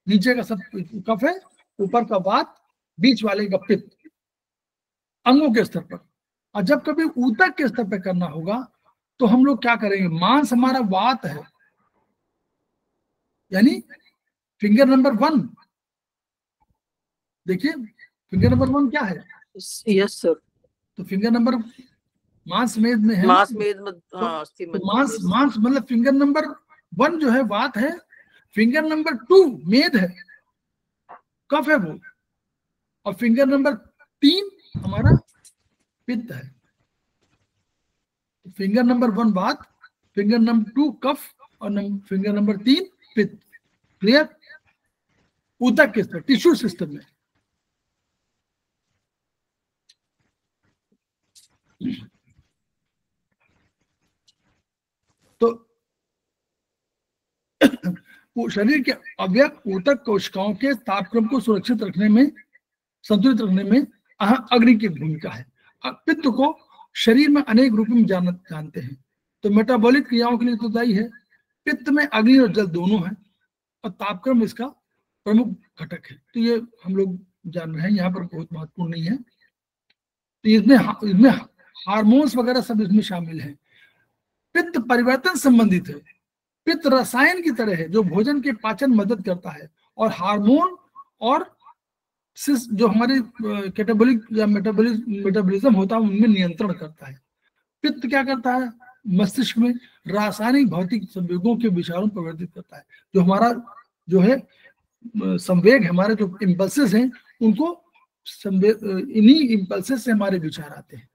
नीचे का सब कफ है, ऊपर का वात, बीच वाले का पित्त, अंगों के स्तर पर। और जब कभी ऊतक के स्तर पर करना होगा तो हम लोग क्या करेंगे? मांस हमारा वात है, यानी फिंगर नंबर 1 देखिए, फिंगर नंबर 1 क्या है? Yes sir. तो फिंगर नंबर मांस मेद में है। मांस मेद में, हाँ, तो मांस मतलब फिंगर नंबर 1 जो है वात है, फिंगर नंबर 2 मेद है, कफ है वो, और फिंगर नंबर 3 हमारा पित्त है। फिंगर नंबर 1 वात, फिंगर नंबर 2 कफ, और फिंगर नंबर 3 पित्त। क्लियर? ऊतक के स्तर, टिश्यू सिस्टम में। तो वो शरीर के अवयव ऊतक कोशिकाओं के तापक्रम को सुरक्षित रखने में, संतुलित रखने में अग्नि की भूमिका है। पित्त को शरीर में अनेक रूपों में जानते हैं। तो मेटाबॉलिक क्रियाओं के लिए तो दायी है। पित्त में अग्नि और जल दोनों है, और तापक्रम इसका प्रमुख घटक है। तो ये हम लोग जान रहे हैं, यहाँ पर बहुत महत्वपूर्ण नहीं है। तो इसमें हार्मोन्स वगैरह सब इसमें शामिल है। पित्त परिवर्तन संबंधित है। पित्त रसायन की तरह है जो भोजन के पाचन मदद करता है, और हार्मोन और जो हमारे कैटाबॉलिक या मेटाबॉलिज्म होता है उनमें नियंत्रण करता है। पित्त क्या करता है? मस्तिष्क में रासायनिक भौतिक संवेगों के विचारों को प्रवर्तित करता है। जो हमारा जो है संवेग, हमारे जो इम्पल्सेस हैं, उनको इन्हीं इम्पल्सेस से हमारे विचार आते हैं।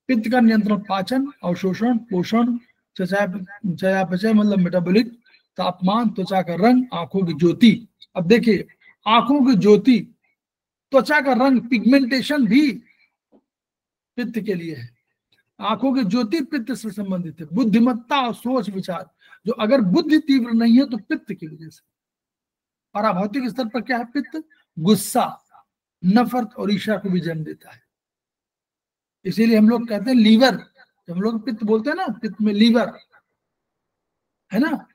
पित्त का नियंत्रण पाचन, अवशोषण, पोषण, चयापचय मतलब मेटाबॉलिक, तापमान, त्वचा का रंग, आंखों की ज्योति। अब देखिए, आंखों की ज्योति, त्वचा का रंग, पिगमेंटेशन भी पित्त के लिए है। आंखों की ज्योति पित्त से संबंधित है। बुद्धिमत्ता और सोच विचार, जो अगर बुद्धि तीव्र नहीं है तो पित्त की वजह से। पराभौतिक स्तर पर क्या है? पित्त गुस्सा, नफरत और ईर्ष्या को भी जन्म देता है। इसीलिए हम लोग कहते हैं लीवर, जब हम लोग पित्त बोलते हैं ना, पित्त में लीवर है ना।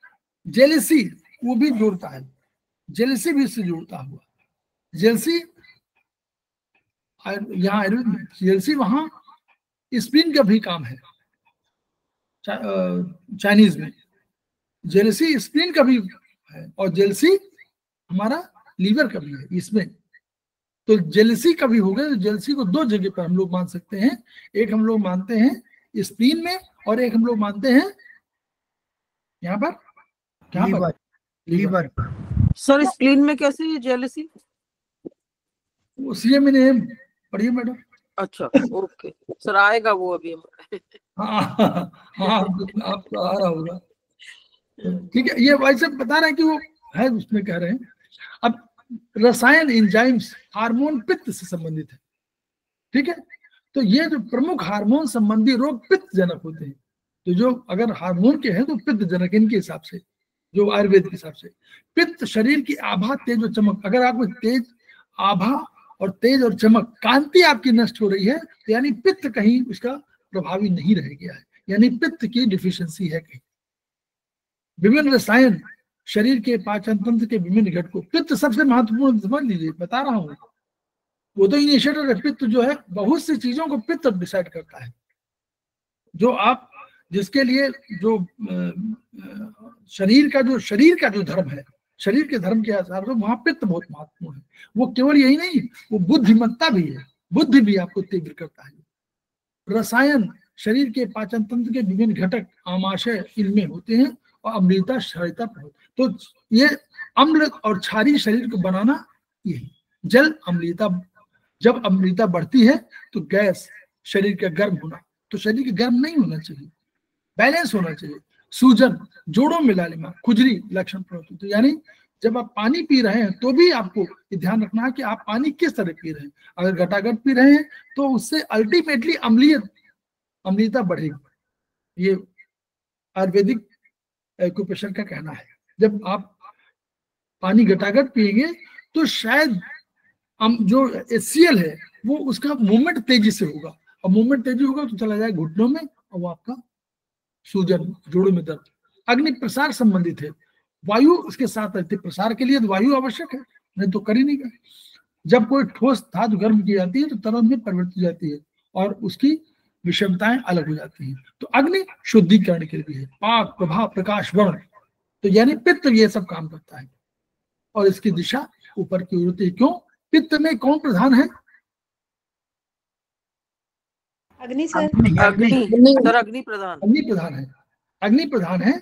जेलसी वो भी जोड़ता है, जेलसी भी इससे जोड़ता हुआ। जेलसी यहाँ जेलसी वहां स्प्लीन का भी काम है। चाइनीज में जेलसी स्प्लीन का भी है, और जेलसी हमारा लीवर का भी है इसमें। तो जेलसी का भी हो गया। तो जेलसी को 2 जगह पर हम लोग मान सकते हैं। एक हम लोग मानते हैं स्प्लीन में, और एक हम लोग मानते हैं यहाँ पर लीवर। सर स्प्लीन में कैसे ये जेलसी? सीएम ने पढ़िए मैडम। अच्छा, ओके सर, आएगा वो अभी हमारे। हाँ आपको आ रहा होगा। ठीक है, ये वैसे बता रहे हैं कि वो है, उसमें कह रहे हैं। अब रसायन, एंजाइम्स, हार्मोन पित्त से संबंधित है। ठीक है। तो ये जो प्रमुख हार्मोन संबंधी रोग पित्त जनक होते हैं। तो जो अगर हार्मोन के हैं तो पित्त जनक, इनके हिसाब से, जो आयुर्वेद के हिसाब से। पित्त शरीर की आभा, तेज और चमक। अगर आपको तेज आभा और तेज और चमक, कांति आपकी नष्ट हो रही है, तो यानी पित्त कहीं उसका प्रभावी नहीं रह गया है, यानी पित्त की डिफिशियंसी है कहीं। विभिन्न रसायन शरीर के पाचन तंत्र के विभिन्न घटकों, पित्त सबसे महत्वपूर्ण, समझ लीजिए, बता रहा हूं, वो तो इनिशिएटर है। पित्त जो है बहुत सी चीजों को पित्त डिसाइड करता है। जो आप, जिसके लिए जो शरीर का जो धर्म है, शरीर के धर्म के आधार पर वहां पित्त बहुत महत्वपूर्ण है। वो केवल यही नहीं, वो बुद्धिमत्ता भी है, बुद्धि भी आपको तीव्र करता है। रसायन शरीर के पाचन तंत्र के विभिन्न घटक आमाशय इनमें होते हैं और अम्लता क्षारीयता पर होती है। तो ये अम्ल और क्षारीय शरीर को बनाना यही। जल अम्लता, जब अम्लता बढ़ती है तो गैस, शरीर का गर्म होना, तो शरीर का गर्म नहीं होना चाहिए, बैलेंस होना चाहिए। सूजन, जोड़ों में लालिमा, खुजली लक्षण प्रकट। तो यानी जब आप पानी पी रहे हैं तो भी आपको ये ध्यान रखना है कि आप पानी किस तरह पी रहे हैं। अगर घटाघट पी रहे हैं तो उससे अल्टीमेटली अम्लीयता बढ़ेगी। ये आयुर्वेदिक एक्यूप्रेशर का कहना है। जब आप पानी घटाघट पिएंगे तो शायद जो HCl है वो उसका मूवमेंट तेजी से होगा, और मूवमेंट तेजी होगा तो चला जाए घुटनों में, और वो आपका सूजन, जोड़ों में दर्द। अग्नि प्रसार संबंधित है, वायु उसके साथ रहती है। प्रसार के लिए तो वायु आवश्यक है, नहीं तो कर ही नहीं गए। जब कोई ठोस धातु गर्म की जाती है तो तरल में परिवर्तित हो जाती है और उसकी विषमताएं अलग हो जाती हैं। तो अग्नि शुद्धिकरण के लिए भी है। पाक, प्रभाव, प्रकाश, वर्ण, तो यानी पित्त ये सब काम करता है और इसकी दिशा ऊपर की ओर होती है। क्यों? पित्त में कौन प्रधान है? अग्नि सर। अग्नि प्रधान। अग्नि प्रधान है, अग्नि प्रधान है।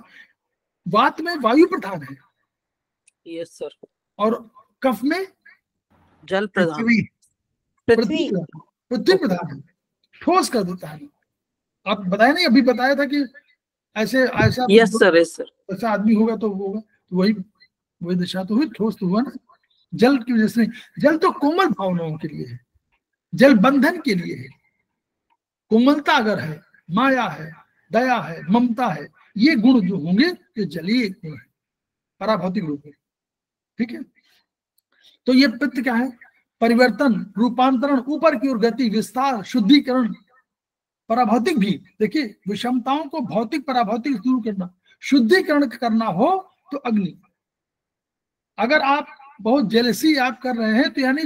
वात में वायु प्रधान है। Yes sir. और कफ में जल प्रधान, पृथ्वी प्रधान है, ठोस कर देता है। आप बताया नहीं, अभी बताया था कि ऐसा यस सर, यस सर, ऐसा आदमी होगा तो होगा, तो वही दिशा तो हुई, ठोस तो हुआ ना। जल की वजह से, जल तो कोमल भावनाओं के लिए है, जल बंधन के लिए है। कोमलता अगर है, माया है, दया है, ममता है, ये गुण जो होंगे ये जलीय गुण है, पराभौतिक रूप है। ठीक है। तो ये पित्त क्या है? परिवर्तन, रूपांतरण, ऊपर की ओर गति, विस्तार, शुद्धिकरण, पराभौतिक भी। देखिए, विषमताओं को भौतिक पराभौतिक दूर करना, शुद्धिकरण करना हो तो अग्नि। अगर आप बहुत जेलसी आप कर रहे हैं तो यानी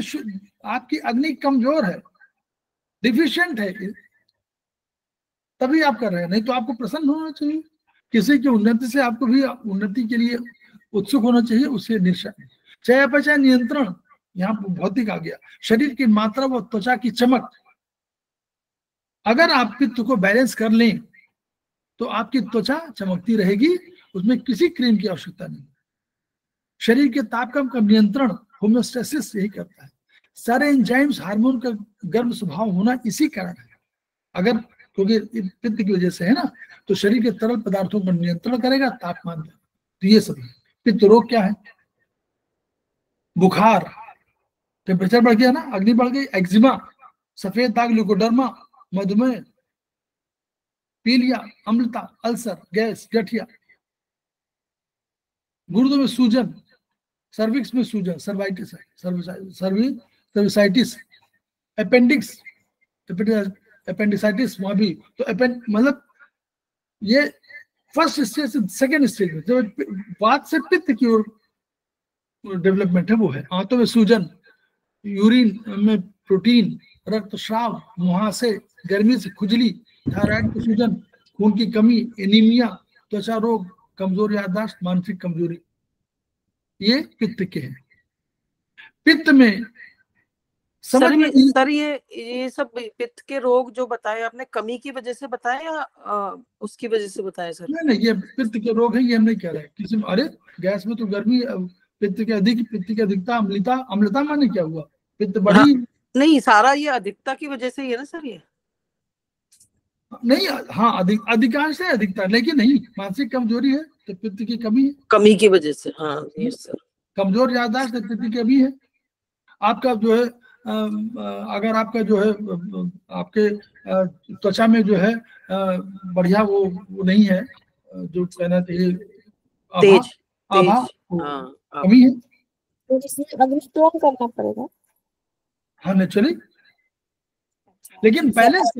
आपकी अग्नि कमजोर है, डिफिशिएंट है, तभी आप कर रहे हैं। नहीं तो आपको प्रसन्न होना चाहिए, किसी की उन्नति से आपको भी उन्नति के लिए उत्सुक होना चाहिए। उससे निश्चय चयापचय नियंत्रण, यहाँ भौतिक आ गया। शरीर की मात्रा व त्वचा की चमक, अगर आप पित्त को बैलेंस कर लें तो आपकी त्वचा चमकती रहेगी, उसमें किसी क्रीम की आवश्यकता नहीं। शरीर के तापक्रम का नियंत्रण होम्योस्टेसिस यही करता है। सारे एंजाइम्स, हार्मोन का गर्म स्वभाव होना इसी कारण है। अगर क्योंकि पित्त की वजह से है ना, तो शरीर के तरल पदार्थों पर नियंत्रण करेगा, तापमान पर। तो ये सब पित्त रोग क्या है? बुखार, टेम्परेचर बढ़ गया ना, अग्नि बढ़ गई, एक्जिमा, सफेद दाग, ल्यूकोडर्मा, मधुमेह, पीलिया, अम्लता, अल्सर, गैस, गठिया, गुर्दों में सूजन, सर्विक्स में सूजन, सर्वाइटिस, सर्विसाइटिस, अपेंडिक्स, अपेंडिसाइटिस, वहां भी। तो मतलब ये फर्स्ट स्टेज से सेकेंड स्टेज में जो वात से पित्त की ओर डेवलपमेंट है वो है। आंतों में सूजन, यूरिन में प्रोटीन, रक्तस्राव, मुहासे, गर्मी से खुजली, थायराइड की सूजन, खून की कमी, एनीमिया, त्वचा रोग, कमजोर याददाश्त, मानसिक कमजोरी, ये पित्त के हैं। पित्त में सर ये सब पित्त के रोग जो बताए आपने, कमी की वजह से बताया या उसकी वजह से बताया सर? नहीं, ये पित्त के रोग है, ये हम नहीं कह रहे किसी। अरे गैस में तो गर्मी, पित्त के अधिकता, अम्लता माने क्या हुआ? पित्त बढ़ी नहीं, सारा ये अधिकता की वजह से ही है ना सर? ये नहीं, हाँ अधिकांश है अधिकता, लेकिन नहीं, मानसिक कमजोरी है तो पित्त की कमी है, कमी की वजह से। हाँ यस सर। कमजोर याददाश्त पित्त की कमी है। आपका जो है अगर आपका जो है आपके त्वचा में जो है बढ़िया वो नहीं है, जो कहना चाहिए आभा कमी है, तो इसमें अग्नि टोन करना पड़ेगा। हाँ नेचुरली, लेकिन बैलेंस,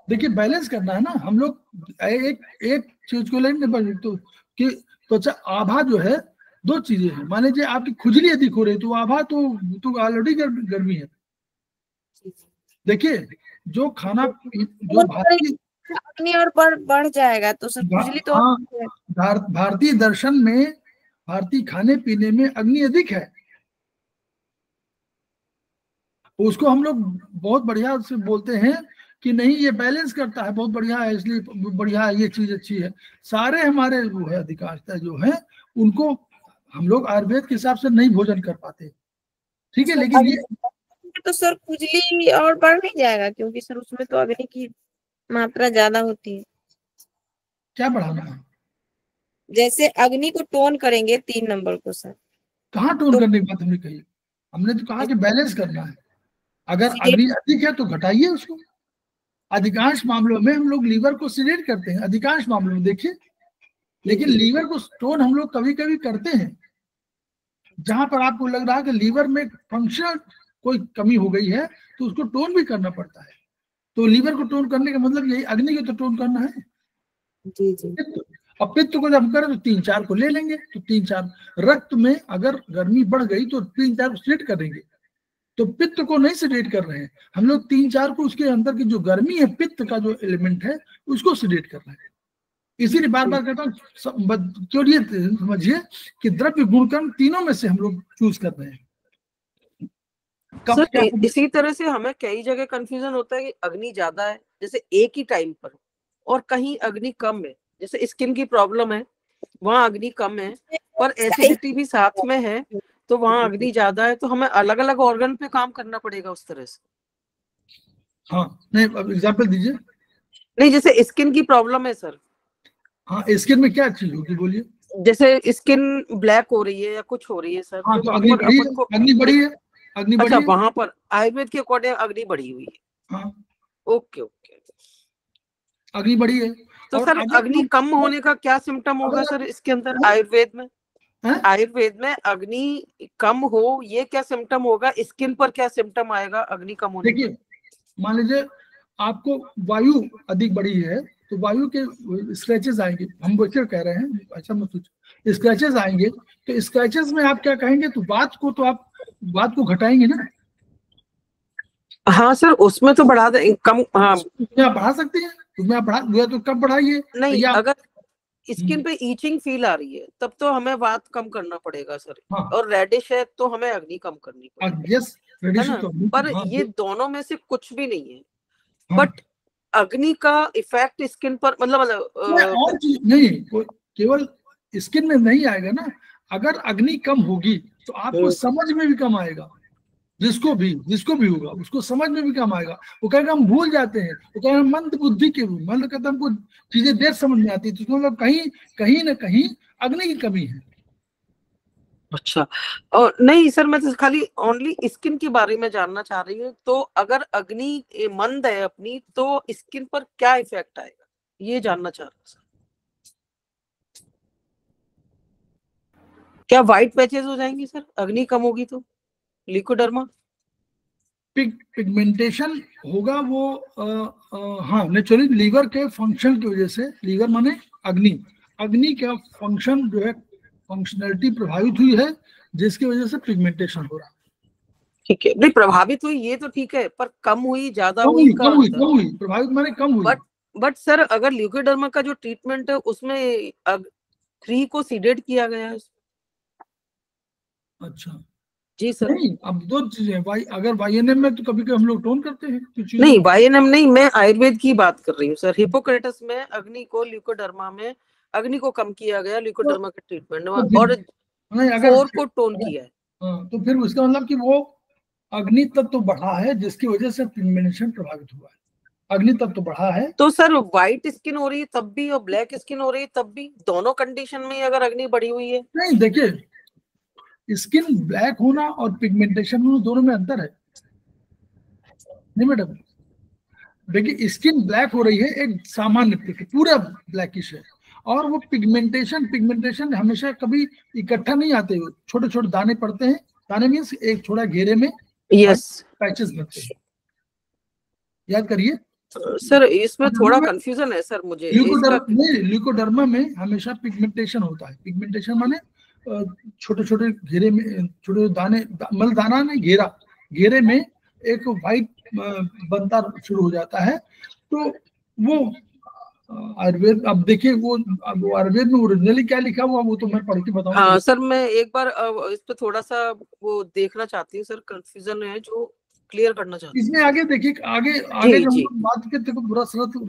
देखिए बैलेंस करना है ना हम लोग। एक चीज को लेंगे तो कि त्वचा आभा जो है, दो चीजें हैं। मान लीजिए आपकी खुजली यदि हो रही तो आभा तो ऑलरेडी गर्मी है। देखिए जो खाना जो अग्नि और बढ़ जाएगा तो सर खुजली तो हाँ, भारतीय दर्शन में, भारतीय खाने पीने में अग्नि अधिक है। उसको हम लोग बहुत बढ़िया से बोलते हैं कि नहीं ये बैलेंस करता है, बहुत बढ़िया है, इसलिए बढ़िया है, ये चीज अच्छी है। सारे हमारे वो है अधिकांशतः जो है उनको हम लोग आयुर्वेद के हिसाब से नहीं भोजन कर पाते, ठीक है। लेकिन ये तो सर खुजली और बढ़ नहीं जाएगा, क्योंकि सर उसमें तो अग्नि की मात्रा ज्यादा होती है। क्या बढ़ाना है? जैसे अग्नि को टोन करेंगे 3 नंबर को सर, कहाँ टोन करने की बात हमने कही? हमने तो कहा कि बैलेंस करना है। अगर अग्नि अधिक है तो घटाइए उसको। अधिकांश मामलों में हम लोग लीवर को सिलेक्ट करते हैं, अधिकांश मामलों में देखिए, लेकिन लीवर को टोन हम लोग कभी कभी करते हैं जहां पर आपको लग रहा है कि लीवर में फंक्शन कोई कमी हो गई है तो उसको टोन भी करना पड़ता है। तो लीवर को टोन करने का मतलब यही, अग्नि को तो टोन करना है। जी जी। अब पित्त को जब हम करें तो 3-4 को ले लेंगे, तो 3-4 रक्त में अगर गर्मी बढ़ गई तो 3-4 को सिलेक्ट करेंगे। तो पित्त को नहीं सिलेक्ट कर रहे हैं हम लोग, 3-4 को उसके अंदर की जो गर्मी है, पित्त का जो एलिमेंट है उसको सिलेक्ट कर रहे हैं। इसीलिए बार बार कहता हूँ, क्यों ये समझिए कि द्रव्य गुणकर्म तीनों में से हम लोग चूज कर रहे हैं। सर इसी तरह से हमें कई जगह कंफ्यूजन होता है कि अग्नि ज्यादा है जैसे एक ही टाइम पर, और कहीं अग्नि कम है, जैसे स्किन की प्रॉब्लम है वहाँ अग्नि कम है, पर एसिडिटी भी साथ में है तो वहाँ अग्नि ज्यादा है। तो हमें अलग अलग ऑर्गन पे काम करना पड़ेगा उस तरह से। हाँ नहीं, अब एग्जाम्पल दीजिए। नहीं जैसे स्किन की प्रॉब्लम है सर। हाँ स्किन में क्या चीज होगी बोलिए? जैसे स्किन ब्लैक हो रही है या कुछ हो रही है सर, हाँ, तो अग्नि बढ़ी है, अग्नि बढ़ी अच्छा है। वहां पर आयुर्वेद के अकॉर्डिंग अग्नि बढ़ी हुई है। हाँ ओके ओके, अग्नि बढ़ी है। तो सर अग्नि कम होने का क्या सिम्टम होगा सर इसके अंदर आयुर्वेद में? आयुर्वेद में अग्नि कम हो ये क्या सिम्टम होगा, स्किन पर क्या सिम्टम आएगा अग्नि कम होने? देखिए मान लीजिए आपको वायु अधिक बढ़ी है तो वायु के स्क्रैचेस आएंगे, हम वैसे कह रहे हैं, अच्छा मत सोचो, स्क्रैचेस आएंगे तो स्क्रैचेस में आप क्या कहेंगे, तो बात को तो आप बात को घटाएंगे ना। हाँ सर उसमें तो बढ़ा दे कम, हाँ आप बढ़ा सकते हैं, तुम्हें आप बढ़ा तो कब बढ़ाइए। नहीं अगर स्किन पे ईचिंग फील आ रही है तब तो हमें बात कम करना पड़ेगा सर। हाँ। और रेडिश है तो हमें अग्नि कम करनी पड़ेगी। यस रेडिश तो, पर हाँ, ये दोनों में से कुछ भी नहीं है। हाँ। बट अग्नि का इफेक्ट स्किन पर मतलब और चीज नहीं, केवल स्किन में नहीं आएगा ना। अगर अग्नि कम होगी तो आपको समझ में भी कम आएगा, जिसको भी होगा उसको समझ में भी कम आएगा। वो कहेगा हम भूल जाते हैं, वो कहेगा मंद बुद्धि के मतलब कहते हमको चीजें देर समझ में आती है, तो मतलब कहीं ना कहीं अग्नि की कमी है। अच्छा और नहीं सर मैं तो खाली ओनली स्किन के बारे में जानना चाह रही हूँ। तो अगर अग्नि मंद है अपनी तो स्किन पर क्या इफेक्ट आएगा ये जानना चाह रहा हूँ। क्या व्हाइट पैचेस हो जाएंगे सर अग्नि कम होगी तो? लिकोडर्मा पिगमेंटेशन होगा वो हाँ नेचुरली लीवर के फंक्शन की वजह से, लीवर माने अग्नि का फंक्शन जो है फंक्शनलिटी प्रभावित हुई है जिसकी वजह से पिगमेंटेशन हो रहा है। ठीक है, नहीं प्रभावित हुई ये तो ठीक है, पर कम हुई ज्यादा हुई प्रभावित माने कम हुई। बट सर अगर ल्यूकोडर्मा का जो ट्रीटमेंट है उसमें 3 को सीडेड किया गया है। अच्छा जी सर। नहीं अब दो चीजें, अगर वाईएनएम में तो कभी हम लोग टोन करते हैं नहीं वाईएनएम नहीं, मैं आयुर्वेद की बात कर रही हूँ सर। हिपोक्रेटस में अग्नि को ल्यूकोडर्मा में अग्नि को कम किया गया ल्यूकोडर्मा के ट्रीटमेंट में, और 4 को टोन किया है। तो फिर उसका मतलब कि वो अग्नि तत्व तो बढ़ा है जिसकी वजह से पिगमेंटेशन प्रभावित हुआ है। अग्नि तत्व तो बढ़ा है तो सर व्हाइट स्किन हो रही है तब भी और ब्लैक स्किन हो रही है तब भी, दोनों कंडीशन में अगर अग्नि बढ़ी हुई है? नहीं देखिए स्किन ब्लैक होना और पिगमेंटेशन होना दोनों में अंतर है। नहीं मैडम, देखिए स्किन ब्लैक हो रही है एक सामान्य पूरा ब्लैकिश है, और वो पिगमेंटेशन हमेशा कभी इकट्ठा नहीं आते, छोटे छोटे दाने पड़ते हैं, दाने मीन्स एक छोटा घेरे में यस पैचेस बनते हैं, याद करिए सर। इसमें थोड़ा कंफ्यूजन है सर मुझे। ल्यूकोडर्मा में हमेशा पिगमेंटेशन होता है। पिगमेंटेशन माने छोटे छोटे घेरे में छोटे दाने, मतलब दाना नहीं घेरे में एक व्हाइट बनता शुरू हो जाता है। तो वो आयुर्वेद, अब देखिए वो आयुर्वेद में ओरिजिनली क्या लिखा हुआ वो तो मैं पढ़ के बताऊंगा। हाँ सर, मैं एक बार इस पे थोड़ा सा वो देखना चाहती हूँ सर, कंफ्यूजन है जो क्लियर करना चाहती हूँ। इसमें आगे देखिए, आगे जब हम बात करते हैं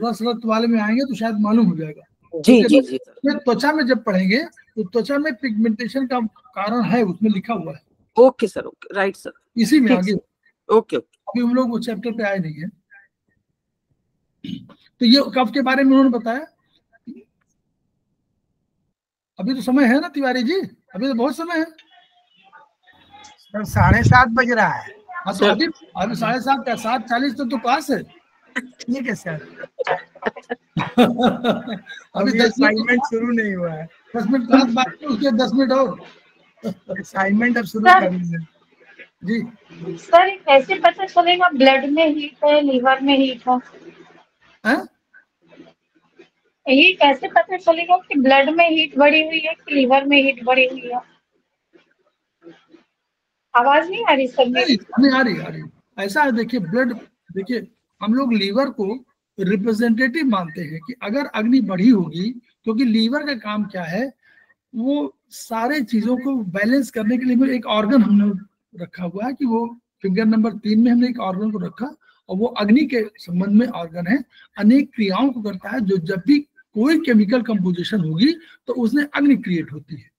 रसरत वाले में आएंगे तो शायद मालूम हो जाएगा। जी जी जी। त्वचा में जब पढ़ेंगे तो त्वचा में पिगमेंटेशन का कारण है, उसमें लिखा हुआ है। Okay sir, okay, right sir, इसी में आगे। ओके, अभी हम लोग वो चैप्टर पे आए नहीं है। तो ये कफ के बारे में उन्होंने बताया। अभी तो समय है ना तिवारी जी, अभी तो बहुत समय है। सर 7:30 बज रहा है। हाँ तो अभी 7:30 क्या 7:40 तो क्लास है। ठीक है सर। अभी असाइनमेंट शुरू नहीं हुआ है। 10 मिनट क्लास बाकी, उसके 10 मिनट और असाइनमेंट अब शुरू करेंगे जी। सर कैसे पता चलेगा ब्लड में हीट है लीवर में हीट है? ये कैसे पता चलेगा कि ब्लड में हीट बढ़ी हुई है कि लीवर में हीट बढ़ी हुई है? आवाज नहीं आ रही सर मेरी? नहीं आ रही। ऐसा है, देखिए ब्लड, देखिए हम लोग लीवर को रिप्रेजेंटेटिव मानते हैं कि अगर अग्नि बढ़ी होगी, क्योंकि लीवर का काम क्या है, वो सारे चीजों को बैलेंस करने के लिए एक ऑर्गन हमने रखा हुआ है कि वो फिगर नंबर 3 में हमने एक ऑर्गन को रखा, और वो अग्नि के संबंध में ऑर्गन है, अनेक क्रियाओं को करता है। जो जब भी कोई केमिकल कंपोजिशन होगी तो उसमें अग्नि क्रिएट होती है,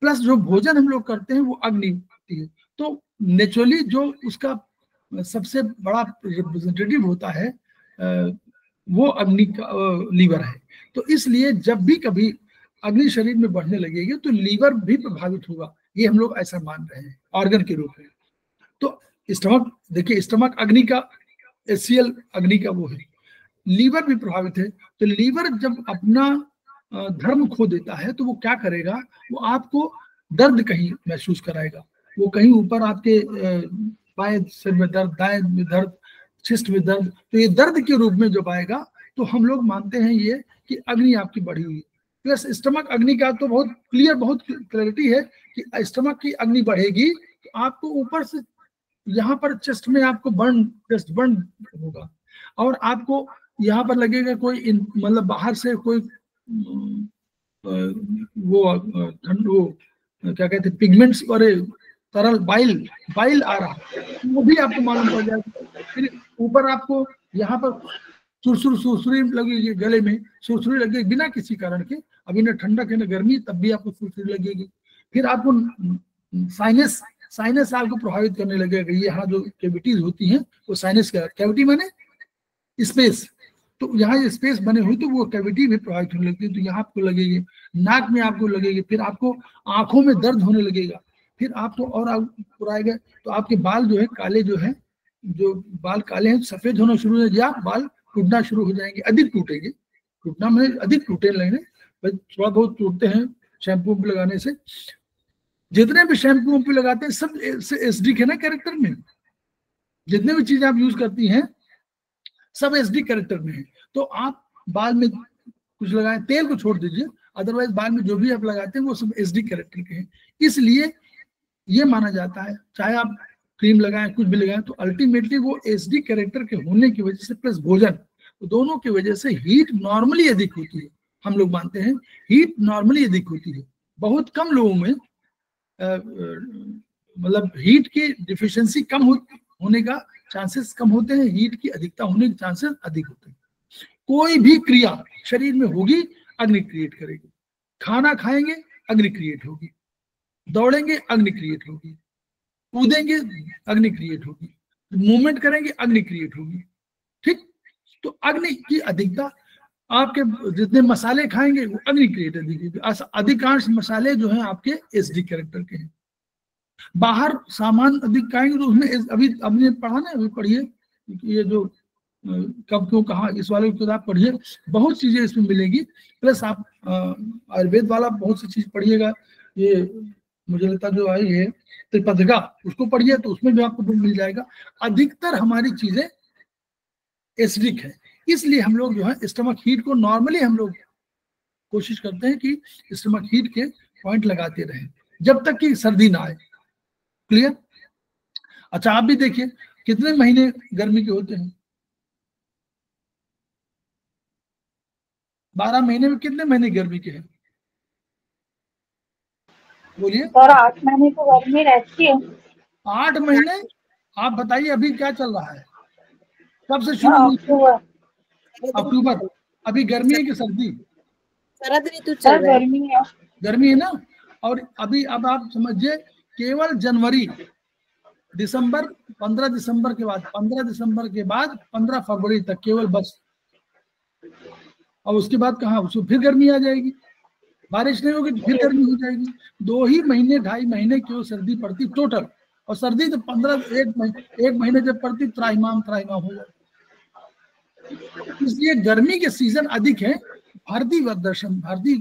प्लस जो भोजन हम लोग करते हैं वो अग्नि होती है। तो नेचुरली जो उसका सबसे बड़ा रिप्रेजेंटेटिव होता है वो अग्नि का लीवर है। तो इसलिए जब भी कभी अग्नि शरीर में बढ़ने लगेगी तो लीवर भी प्रभावित होगा, ये हम लोग ऐसा मान रहे हैं ऑर्गन के रूप में। तो स्टमक, देखिए स्टमक अग्नि का, एचसीएल अग्नि का वो है, लीवर भी प्रभावित है। तो लीवर जब अपना धर्म खो देता है तो वो क्या करेगा, वो आपको दर्द कहीं महसूस कराएगा, वो कहीं ऊपर आपके बाएं सिर में दर्द, दाएं में दर्द, चिस्ट में दर्द। तो ये दर्द के रूप में जब आएगा तो हम लोग मानते हैं ये कि अग्नि आपकी बढ़ी हुई है। प्लस स्टमक अग्नि का तो बहुत क्लियर, बहुत क्लैरिटी है कि स्टमक की अग्नि बढ़ेगी तो आपको ऊपर से यहाँ पर चेस्ट में आपको चेस्ट बर्न होगा, और आपको यहाँ पर लगेगा कोई मतलब बाहर से कोई वो क्या कहते हैं पिगमेंट्स और तरल बाइल आ रहा है, वो भी आपको मालूम पड़ जाएगा। फिर ऊपर आपको यहाँ पर सुरसुरी लगेगी, गले में सुरसुरी लगेगी बिना किसी कारण के, अभी न ठंडक है न गर्मी, तब भी आपको सुरसुरी लगेगी। फिर आपको साइनस आपको प्रभावित करने लगेगा, ये यहाँ जो कैविटीज होती हैं वो साइनस कैविटी माने स्पेस, तो यहाँ ये स्पेस बने हुए तो वो कैविटी भी प्रभावित होने लगती है, तो यहाँ आपको लगेगी, नाक में आपको लगेगी, फिर आपको आंखों में दर्द होने लगेगा, फिर आपको और आएगा तो आपके बाल जो है काले, जो बाल काले हैं सफेद होना शुरू हो जाए, बाल टूटना शुरू हो जाएंगे, अधिक टूटेंगे, टूटना में अधिक टूटने लगेंगे, थोड़ा बहुत टूटते हैं शैम्पू पे लगाने से। जितने भी शैम्पू पे लगाते हैं सब एसडी है ना कैरेक्टर में, जितने भी चीजें आप यूज करती हैं सब एसडी कैरेक्टर में है। तो आप बाल में कुछ लगाएं, तेल को छोड़ दीजिए, अदरवाइज बाल में जो भी आप लगाते हैं वो सब एसडी कैरेक्टर के हैं। इसलिए ये माना जाता है चाहे आप क्रीम लगाएं कुछ भी लगाएं तो अल्टीमेटली वो एसडी कैरेक्टर के होने की वजह से प्लस भोजन, तो दोनों की वजह से हीट नॉर्मली अधिक होती है। हम लोग मानते हैं हीट नॉर्मली अधिक होती है, बहुत कम लोगों में मतलब हीट की डिफिशियंसी कम होने का चांसेस कम होते हैं, हीट की अधिकता होने के चांसेस अधिक होते हैं। कोई भी क्रिया शरीर में होगी अग्नि क्रिएट करेगी, खाना खाएंगे अग्नि क्रिएट होगी, दौड़ेंगे अग्नि क्रिएट होगी, कूदेंगे अग्नि क्रिएट होगी, मूवमेंट करेंगे अग्नि क्रिएट होगी, ठीक। तो अग्नि की अधिकता, आपके जितने मसाले खाएंगे वो अग्नि क्रिएट होगी, अधिकांश मसाले जो हैं आपके एसडी कैरेक्टर के हैं। बाहर सामान अधिक खाएंगे तो उसमें अभी आपने पढ़ा ना, अभी पढ़िए ये जो कब क्यों कहाँ, इस वाले की किताब पढ़िए, बहुत चीजें इसमें मिलेगी। प्लस आप आयुर्वेद वाला बहुत सी चीज पढ़िएगा, ये मुझे लगता जो आई है त्रिपदिका, उसको पढ़िए तो उसमें भी आपको बुक मिल जाएगा। अधिकतर हमारी चीजें एसिडिक है, इसलिए हम लोग जो है स्टमक हीट को नॉर्मली हम लोग कोशिश करते हैं कि स्टमक हीट के पॉइंट लगाते रहें जब तक कि सर्दी ना आए। क्लियर? अच्छा, आप भी देखिए कितने महीने गर्मी के होते हैं? 12 महीने में कितने महीने गर्मी के हैं? बोलिए। और 8 महीने तो गर्मी रहती है। 8 महीने? आप बताइए अभी क्या चल रहा है, कब से शुरू हुई? अक्टूबर। अभी गर्मी है कि सर्दी? शरद ऋतु चल रहा है। गर्मी है। गर्मी है ना। और अभी अब आप समझिए केवल जनवरी दिसंबर, 15 दिसंबर के बाद 15 दिसंबर के बाद 15 फरवरी तक केवल बस, और उसके बाद कहाँ, उसको फिर गर्मी आ जाएगी, बारिश नहीं होगी फिर गर्मी हो जाएगी। 2 ही महीने 2.5 महीने क्यों सर्दी पड़ती टोटल, और सर्दी तो 1 महीने जब पड़ती त्राहिमाम हो जाती। इसलिए गर्मी के सीजन अधिक है। भारतीय दर्शन, भारतीय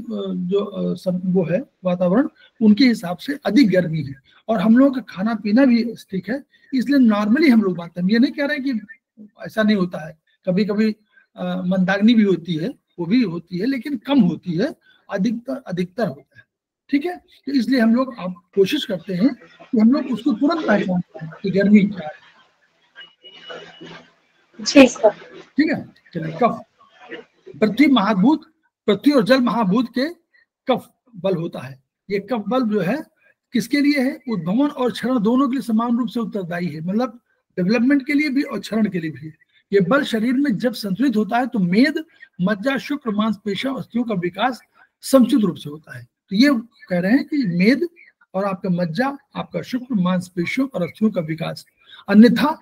जो सब वो है वातावरण, उनके हिसाब से अधिक गर्मी है। और हम लोगों का खाना पीना भी ठीक है, इसलिए नॉर्मली हम लोग बात हैं। ये नहीं कह रहे कि ऐसा नहीं होता है, कभी कभी मंदाग्नि भी होती है, वो भी होती है, लेकिन कम होती है, अधिकतर होता है। ठीक है, तो इसलिए हम लोग आप कोशिश करते हैं कि हम लोग उसको तुरंत पहचान पाएं कि गर्मी क्या है। ठीक है, चलिए। कफ, पृथ्वी महाभूत, पृथ्वी और जल महाभूत के कफ बल होता है। ये कफ बल जो है किसके लिए है? उद्भवन और क्षरण दोनों के लिए समान रूप से उत्तरदायी है, मतलब डेवलपमेंट के लिए भी और क्षरण के लिए भी। ये बल शरीर में जब संतुलित होता है तो मेद, मज्जा, शुक्र, मांसपेशियों, अस्थियों का विकास समुचित रूप से होता है। तो ये कह रहे हैं कि मेद और आपका मज्जा, आपका शुक्र, मांसपेशियों और अस्थियों का विकास, अन्यथा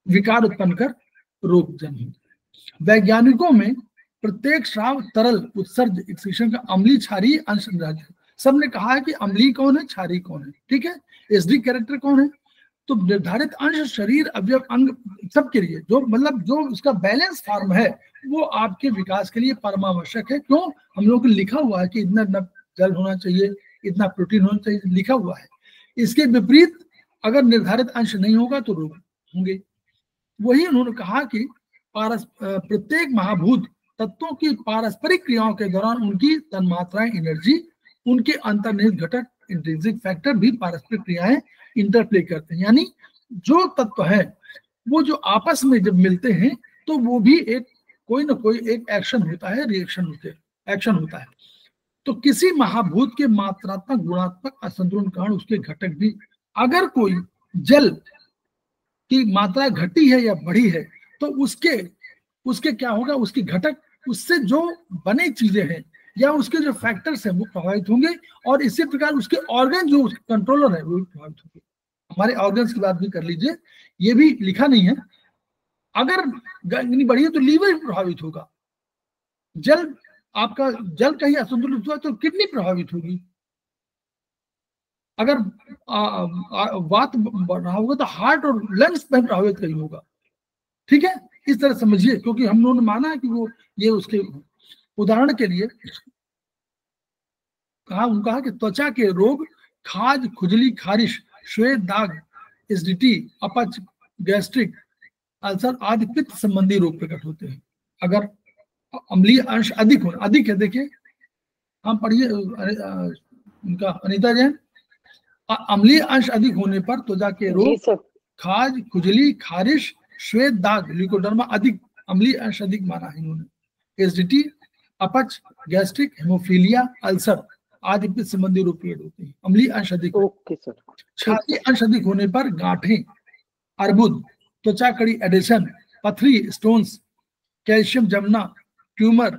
विकार उत्पन्न कर रोग जन्म होता है। वैज्ञानिकों में प्रत्येक स्राव तरल उत्सर्ज एक्सक्रीशन का अम्लीय क्षारीय अंश रहता है। सबने कहा है कि अम्लीय कौन है, क्षारीय कौन है। ठीक है, एसिडिक कैरेक्टर कौन है? तो निर्धारित अंश शरीर, अवयव, अंग सबके लिए जो मतलब जो उसका बैलेंस फॉर्म है वो आपके विकास के लिए परमावश्यक है। क्यों? हम लोगों को लिखा हुआ है कि इतना जल होना चाहिए, इतना प्रोटीन होना चाहिए, लिखा हुआ है। इसके विपरीत अगर निर्धारित अंश नहीं होगा तो रोग होंगे। वही उन्होंने कहा कि प्रत्येक महाभूत तत्वों की पारस्परिक क्रियाओं के दौरान उनकी तन्मात्राएं, एनर्जी, उनके अंतर्निहित घटक, इंट्रिंसिक फैक्टर भी पारस्परिक क्रियाएं इंटरप्ले करते हैं। यानी जो तत्व है वो जो आपस में जब मिलते हैं तो वो भी एक कोई ना कोई एक एक्शन होता है, रिएक्शन होते हैं, एक्शन होता है। तो किसी महाभूत के मात्रात्मक गुणात्मक असंतुलन कारण उसके घटक भी, अगर कोई जल की मात्रा घटी है या बढ़ी है तो उसके क्या होगा, उसके घटक, उससे जो बने चीजें हैं या उसके जो फैक्टर्स हैं वो प्रभावित होंगे, और इसी प्रकार उसके ऑर्गन जो कंट्रोलर है वो भी प्रभावित होंगे। हमारे ऑर्गन्स की बात भी कर लीजिए, ये भी लिखा नहीं है। अगर गर्मी बढ़ी है तो लीवर भी प्रभावित होगा। आपका जल कहीं असंतुलित हुआ तो किडनी प्रभावित होगी। अगर वात बढ़ रहा होगा तो हार्ट और लंग्स में प्रभावित कहीं होगा। ठीक है, इस तरह समझिए, क्योंकि हम लोगों ने माना है कि वो ये उसके उदाहरण के लिए कहा कि त्वचा के रोग, खाज, खुजली, खारिश, श्वेत दाग, एसिडिटी, अपच, गैस्ट्रिक अल्सर आदि पित्त संबंधी रोग प्रकट होते हैं अगर अम्लीय अंश अधिक है। देखिए हम पढ़िए उनका अनीता जैन, अम्लीय अंश अधिक होने पर त्वचा के रोग, खाज, खुजली, खारिश, श्वेत दाग, ल्यूकोडर्मा अधिक, अम्लीय अंश अधिक माना है इन्होंने। एसिडिटी, अपच, गैस्ट्रिक, हेमोफीलिया, अल्सर आदि पित्त संबंधी रोग प्रकट होते हैं, अम्लीय अंश अधिक। Okay sir. क्षारीय अंश अधिक होने पर गांठें, अर्बुद, त्वचा कड़ी एडिशन, पथरी, स्टोन्स, कैल्शियम जमना, tumour,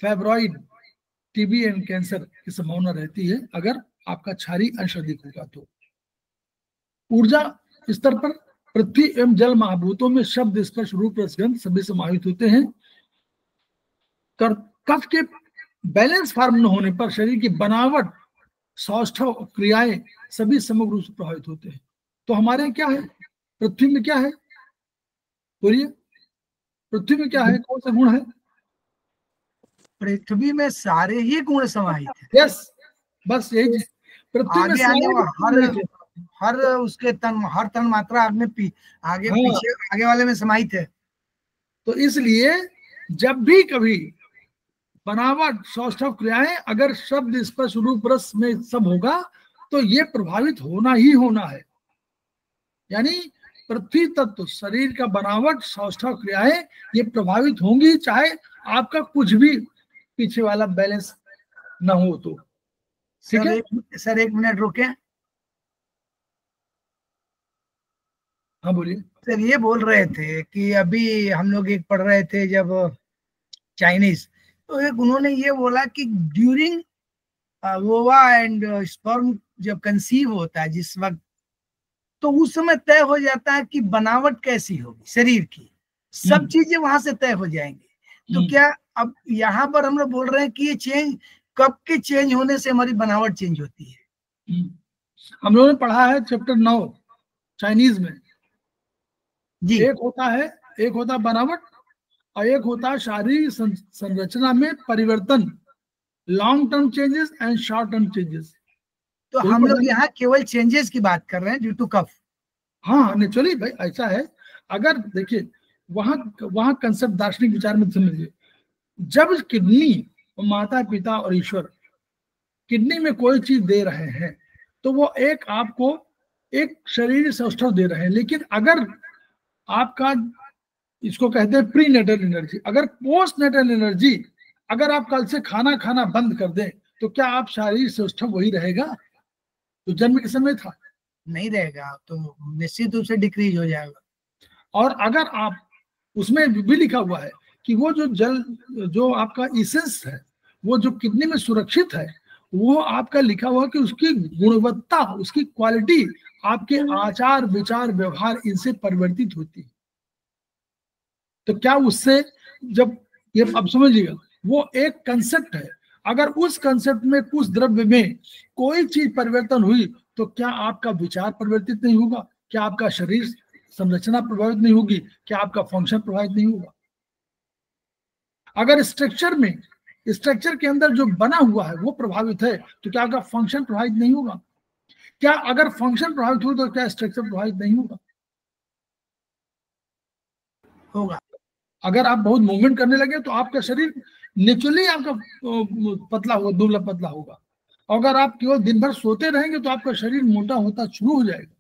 fibroid, TB and cancer की संभावना रहती है अगर आपका क्षारीय अंश अधिक होगा तो। ऊर्जा स्तर पर पृथ्वी एवं जल महाभूतों में शब्द, स्पर्श, रूप, रसगंध सभी समाहित होते हैं। कफ के बैलेंस फॉर्म न होने पर शरीर की बनावट, सौष्ठव, क्रियाएं सभी समग्र रूप से प्रभावित होते हैं। तो हमारे क्या है, पृथ्वी में क्या है, बोलिए पृथ्वी में क्या है, कौन सा गुण है? पृथ्वी में सारे ही गुण समाहित है। यस, बस यही चीज। पृथ्वी में आगे आने सारे वाला गुण हर उसके हर तन मात्रा आगे हाँ। पीछे आगे वाले में समाहित है। तो इसलिए जब भी कभी बनावट सौष्ठव क्रियाएं अगर शब्द स्पर्श रूप रस में सब होगा तो ये प्रभावित होना ही होना है। यानी पृथ्वी तत्व शरीर का बनावट सौष्ठव क्रियाएं ये प्रभावित होंगी, चाहे आपका कुछ भी पीछे वाला बैलेंस ना हो तो। ठीक है सर, एक मिनट रुके। हाँ बोलिए सर, ये बोल रहे थे कि अभी हम लोग एक पढ़ रहे थे जब चाइनीज, तो एक उन्होंने ये बोला कि ड्यूरिंग ओवा एंड स्पर्म जब कंसीव होता है जिस वक्त, तो उस समय तय हो जाता है कि बनावट कैसी होगी शरीर की, सब चीजें वहां से तय हो जाएंगी। तो क्या अब यहाँ पर हम लोग बोल रहे हैं कि ये चेंज कब के चेंज होने से हमारी बनावट चेंज होती है? हम लोगों ने पढ़ा है चैप्टर 9 चाइनीज में जी। एक होता है बनावट और एक होता है शारीरिक संरचना में परिवर्तन, long term changes and short term changes. तो हम लोग यहाँ केवल चेंजेस की बात कर रहे हैं ड्यू टू कफ। हाँ नेचुरली भाई ऐसा है। अगर देखिए वहां कंसेप्ट दार्शनिक विचार में समझिए, जब किडनी माता पिता और ईश्वर किडनी में कोई चीज दे रहे हैं तो वो एक आपको एक शरीर सौष्ठव दे रहे हैं, लेकिन अगर आपका इसको कहते हैं प्री नेटल एनर्जी, अगर पोस्ट नेटल एनर्जी अगर आप कल से खाना खाना बंद कर दें तो क्या आप शारीरिक सौष्ठव वही रहेगा तो जन्म के समय था? नहीं रहेगा, तो निश्चित रूप से डिक्रीज हो जाएगा। और अगर आप उसमें भी लिखा हुआ है कि वो जो जल जो आपका इसेंस है वो जो किडनी में सुरक्षित है वो आपका लिखा हुआ कि उसकी गुणवत्ता उसकी क्वालिटी आपके आचार विचार व्यवहार इनसे परिवर्तित होती है। तो क्या उससे जब ये अब समझिएगा वो एक कंसेप्ट है, अगर उस कंसेप्ट में कुछ द्रव्य में कोई चीज परिवर्तन हुई तो क्या आपका विचार परिवर्तित नहीं होगा? क्या आपका शरीर संरचना प्रभावित नहीं होगी? क्या आपका फंक्शन प्रभावित नहीं होगा? अगर स्ट्रक्चर के अंदर जो बना हुआ है वो प्रभावित है तो क्या आपका फंक्शन प्रभावित नहीं होगा? क्या अगर फंक्शन प्रभावित हो तो क्या स्ट्रक्चर प्रभावित नहीं होगा? होगा। अगर आप बहुत मूवमेंट करने लगे तो आपका शरीर नेचुरली आपका पतला होगा, दुबला पतला होगा। अगर आप केवल दिन भर सोते रहेंगे तो आपका शरीर मोटा होता शुरू हो जाएगा,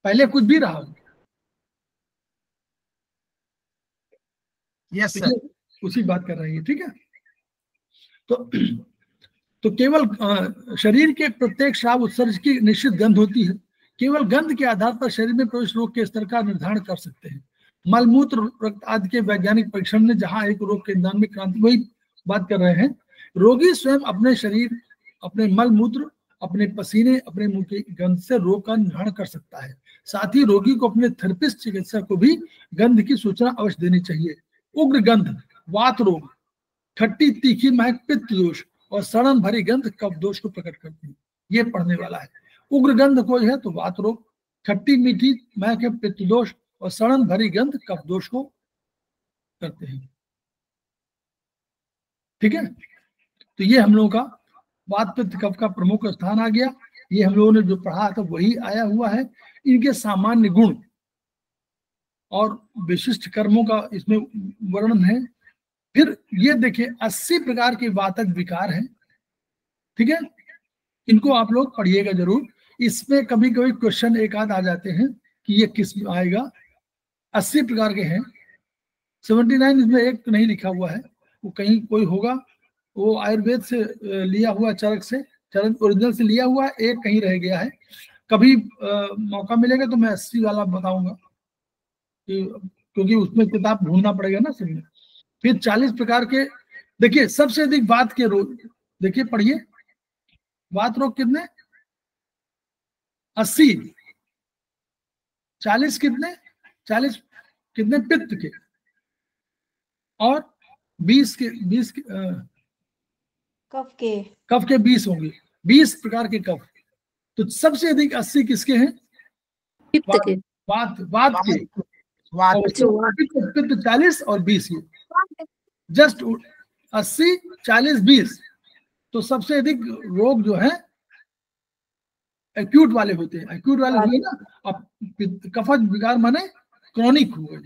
पहले कुछ भी रहा हो। यस सर, उसी बात कर रहे हैं, ठीक है। तो केवल शरीर के प्रत्येक श्राव उत्सर्ज की निश्चित गंध होती है, केवल गंध के आधार पर शरीर में प्रवेश रोग के स्तर का निर्धारण कर सकते हैं। मलमूत्र रक्त आदि के वैज्ञानिक परीक्षण ने जहां एक रोग के निदान में क्रांति, वही बात कर रहे हैं। रोगी स्वयं अपने शरीर अपने मलमूत्र अपने पसीने अपने मुंह की गंध से रोग का निर्धारण कर सकता है। साथ ही रोगी को अपने थेरेपिस्ट चिकित्सक को भी गंध की सूचना अवश्य देनी चाहिए। उग्र गंध वात रोग, खट्टी तीखी महक पित्त दोष और सड़न भरी गंध कफ दोष को प्रकट करती है। ये पढ़ने वाला है। उग्र गंध कोई है तो वात रोग, खट्टी मीठी महक है पित्त दोष और सड़न भरी गंध कफ दोष को करते हैं। ठीक है, तो ये हम लोगों का वात पित्त कफ का प्रमुख स्थान आ गया। ये हम लोगों ने जो पढ़ा था वही आया हुआ है। इनके सामान्य गुण और विशिष्ट कर्मों का इसमें वर्णन है। फिर ये देखिए 80 प्रकार के वातक विकार हैं, ठीक है। इनको आप लोग पढ़िएगा जरूर। इसमें कभी कभी क्वेश्चन एक आध आ जाते हैं कि ये किस में आएगा। 80 प्रकार के हैं, 79 इसमें एक नहीं लिखा हुआ है, वो कहीं कोई होगा, वो आयुर्वेद से लिया हुआ चरक ओरिजिनल से लिया हुआ, एक कहीं रह गया है। कभी मौका मिलेगा तो मैं 80 वाला बताऊंगा, क्योंकि उसमें किताब ढूंढना पड़ेगा ना सब में। फिर 40 प्रकार के, देखिए सबसे अधिक वात के रोग, देखिए पढ़िए, वात रोग कितने? 80। 40 कितने? 40 कितने पित्त के, और 20 के कफ के 20 होंगे, 20 प्रकार के कफ। तो सबसे अधिक 80 किसके हैं? पित्त के वात वात के वात और अच्छा, वात। पित्त 40 और 20 ये जस्ट 80 40 20। तो सबसे अधिक रोग जो है एक्यूट वाले होते हैं। एक्यूट वाले हुए ना, अब कफज विकार माने क्रॉनिक हुए।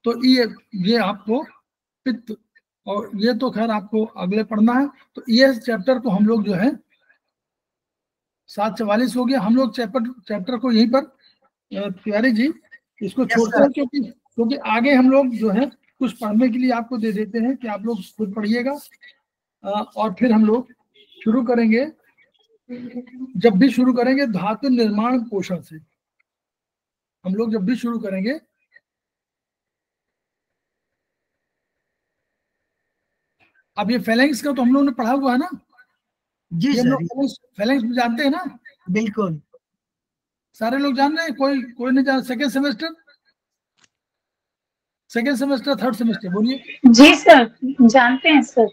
तो ये आपको पित्त, और ये तो खैर आपको अगले पढ़ना है। तो ये चैप्टर को हम लोग जो है 7:44 हो गया, हम लोग चैप्टर को यहीं पर प्यारे जी इसको छोड़ते हैं, क्योंकि आगे हम लोग जो है कुछ पढ़ने के लिए आपको दे देते हैं कि आप लोग खुद पढ़िएगा। और फिर हम लोग शुरू करेंगे, जब भी शुरू करेंगे धातु निर्माण पोषण से। हम लोग जब भी शुरू करेंगे अब ये फेलेंक्स का तो हम लोगों ने पढ़ा हुआ है ना जी ये सर, लोग फेलेंक्स भी जानते हैं ना, बिल्कुल सारे लोग जान रहे हैं, कोई नहीं जान। सेकेंड सेमेस्टर थर्ड सेमेस्टर बोलिए। जी सर, जानते हैं सर।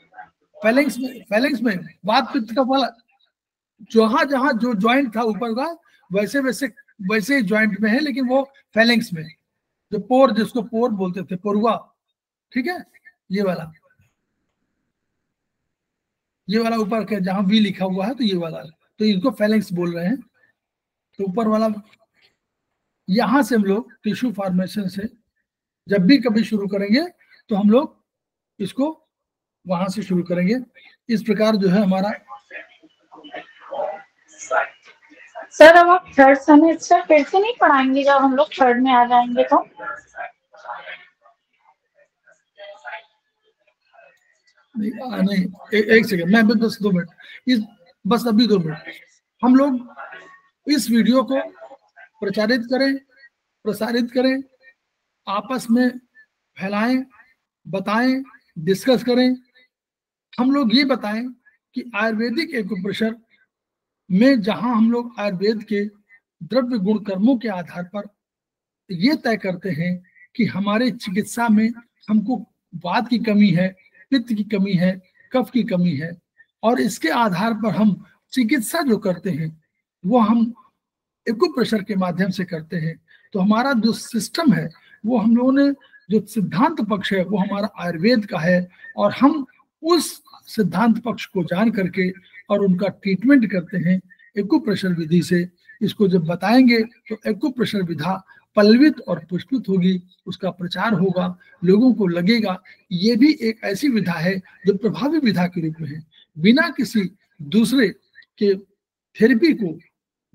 फेलेंक्स में वात पित्त का फल जहां जहां जो ज्वाइंट था ऊपर का वैसे ज्वाइंट में है, लेकिन वो फेलेंक्स में जो पोर, जिसको पोर बोलते थे, पोरुआ, ठीक है, ये वाला ऊपर के जहां वी लिखा हुआ है तो ये वाला, तो इनको फेलेंक्स बोल रहे हैं। तो ऊपर वाला यहां से हम लोग टिश्यू फॉर्मेशन से जब भी कभी शुरू करेंगे तो हम लोग इसको वहां से शुरू करेंगे। इस प्रकार जो है हमारा। सर अब आप थर्ड सेमेस्टर फिर से नहीं पढ़ाएंगे जब हम लोग थर्ड में आ जाएंगे तो? नहीं, एक सेकंड, मैं बस 2 मिनट, बस अभी 2 मिनट। हम लोग इस वीडियो को प्रसारित करें, आपस में फैलाएं, बताएं, डिस्कस करें। हम लोग ये बताएं कि आयुर्वेदिक एक्यूप्रेशर में जहां हम लोग आयुर्वेद के द्रव्य गुण कर्मों के आधार पर ये तय करते हैं कि हमारे चिकित्सा में हमको वात की कमी है, पित्त की कमी है, कफ की कमी है, और इसके आधार पर हम चिकित्सा जो करते हैं वो हम एक्यूप्रेशर के माध्यम से करते हैं। तो हमारा जो सिस्टम है वो हम लोगों ने जो सिद्धांत पक्ष है वो हमारा आयुर्वेद का है, और हम उस सिद्धांत पक्ष को जान करके और उनका ट्रीटमेंट करते हैं एक्यूप्रेशर विधि से। इसको जब बताएंगे तो एक्यूप्रेशर विधा पल्लवित और पुष्पित होगी, उसका प्रचार होगा, लोगों को लगेगा ये भी एक ऐसी विधा है जो प्रभावी विधा के रूप में है। बिना किसी दूसरे के थेरेपी को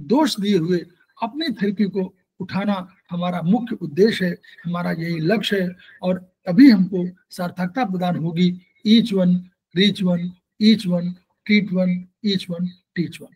दोष दिए हुए अपनी थेरेपी को उठाना हमारा मुख्य उद्देश्य है, हमारा यही लक्ष्य है, और तभी हमको सार्थकता प्रदान होगी। Each one reach one, each one treat one, each one teach one.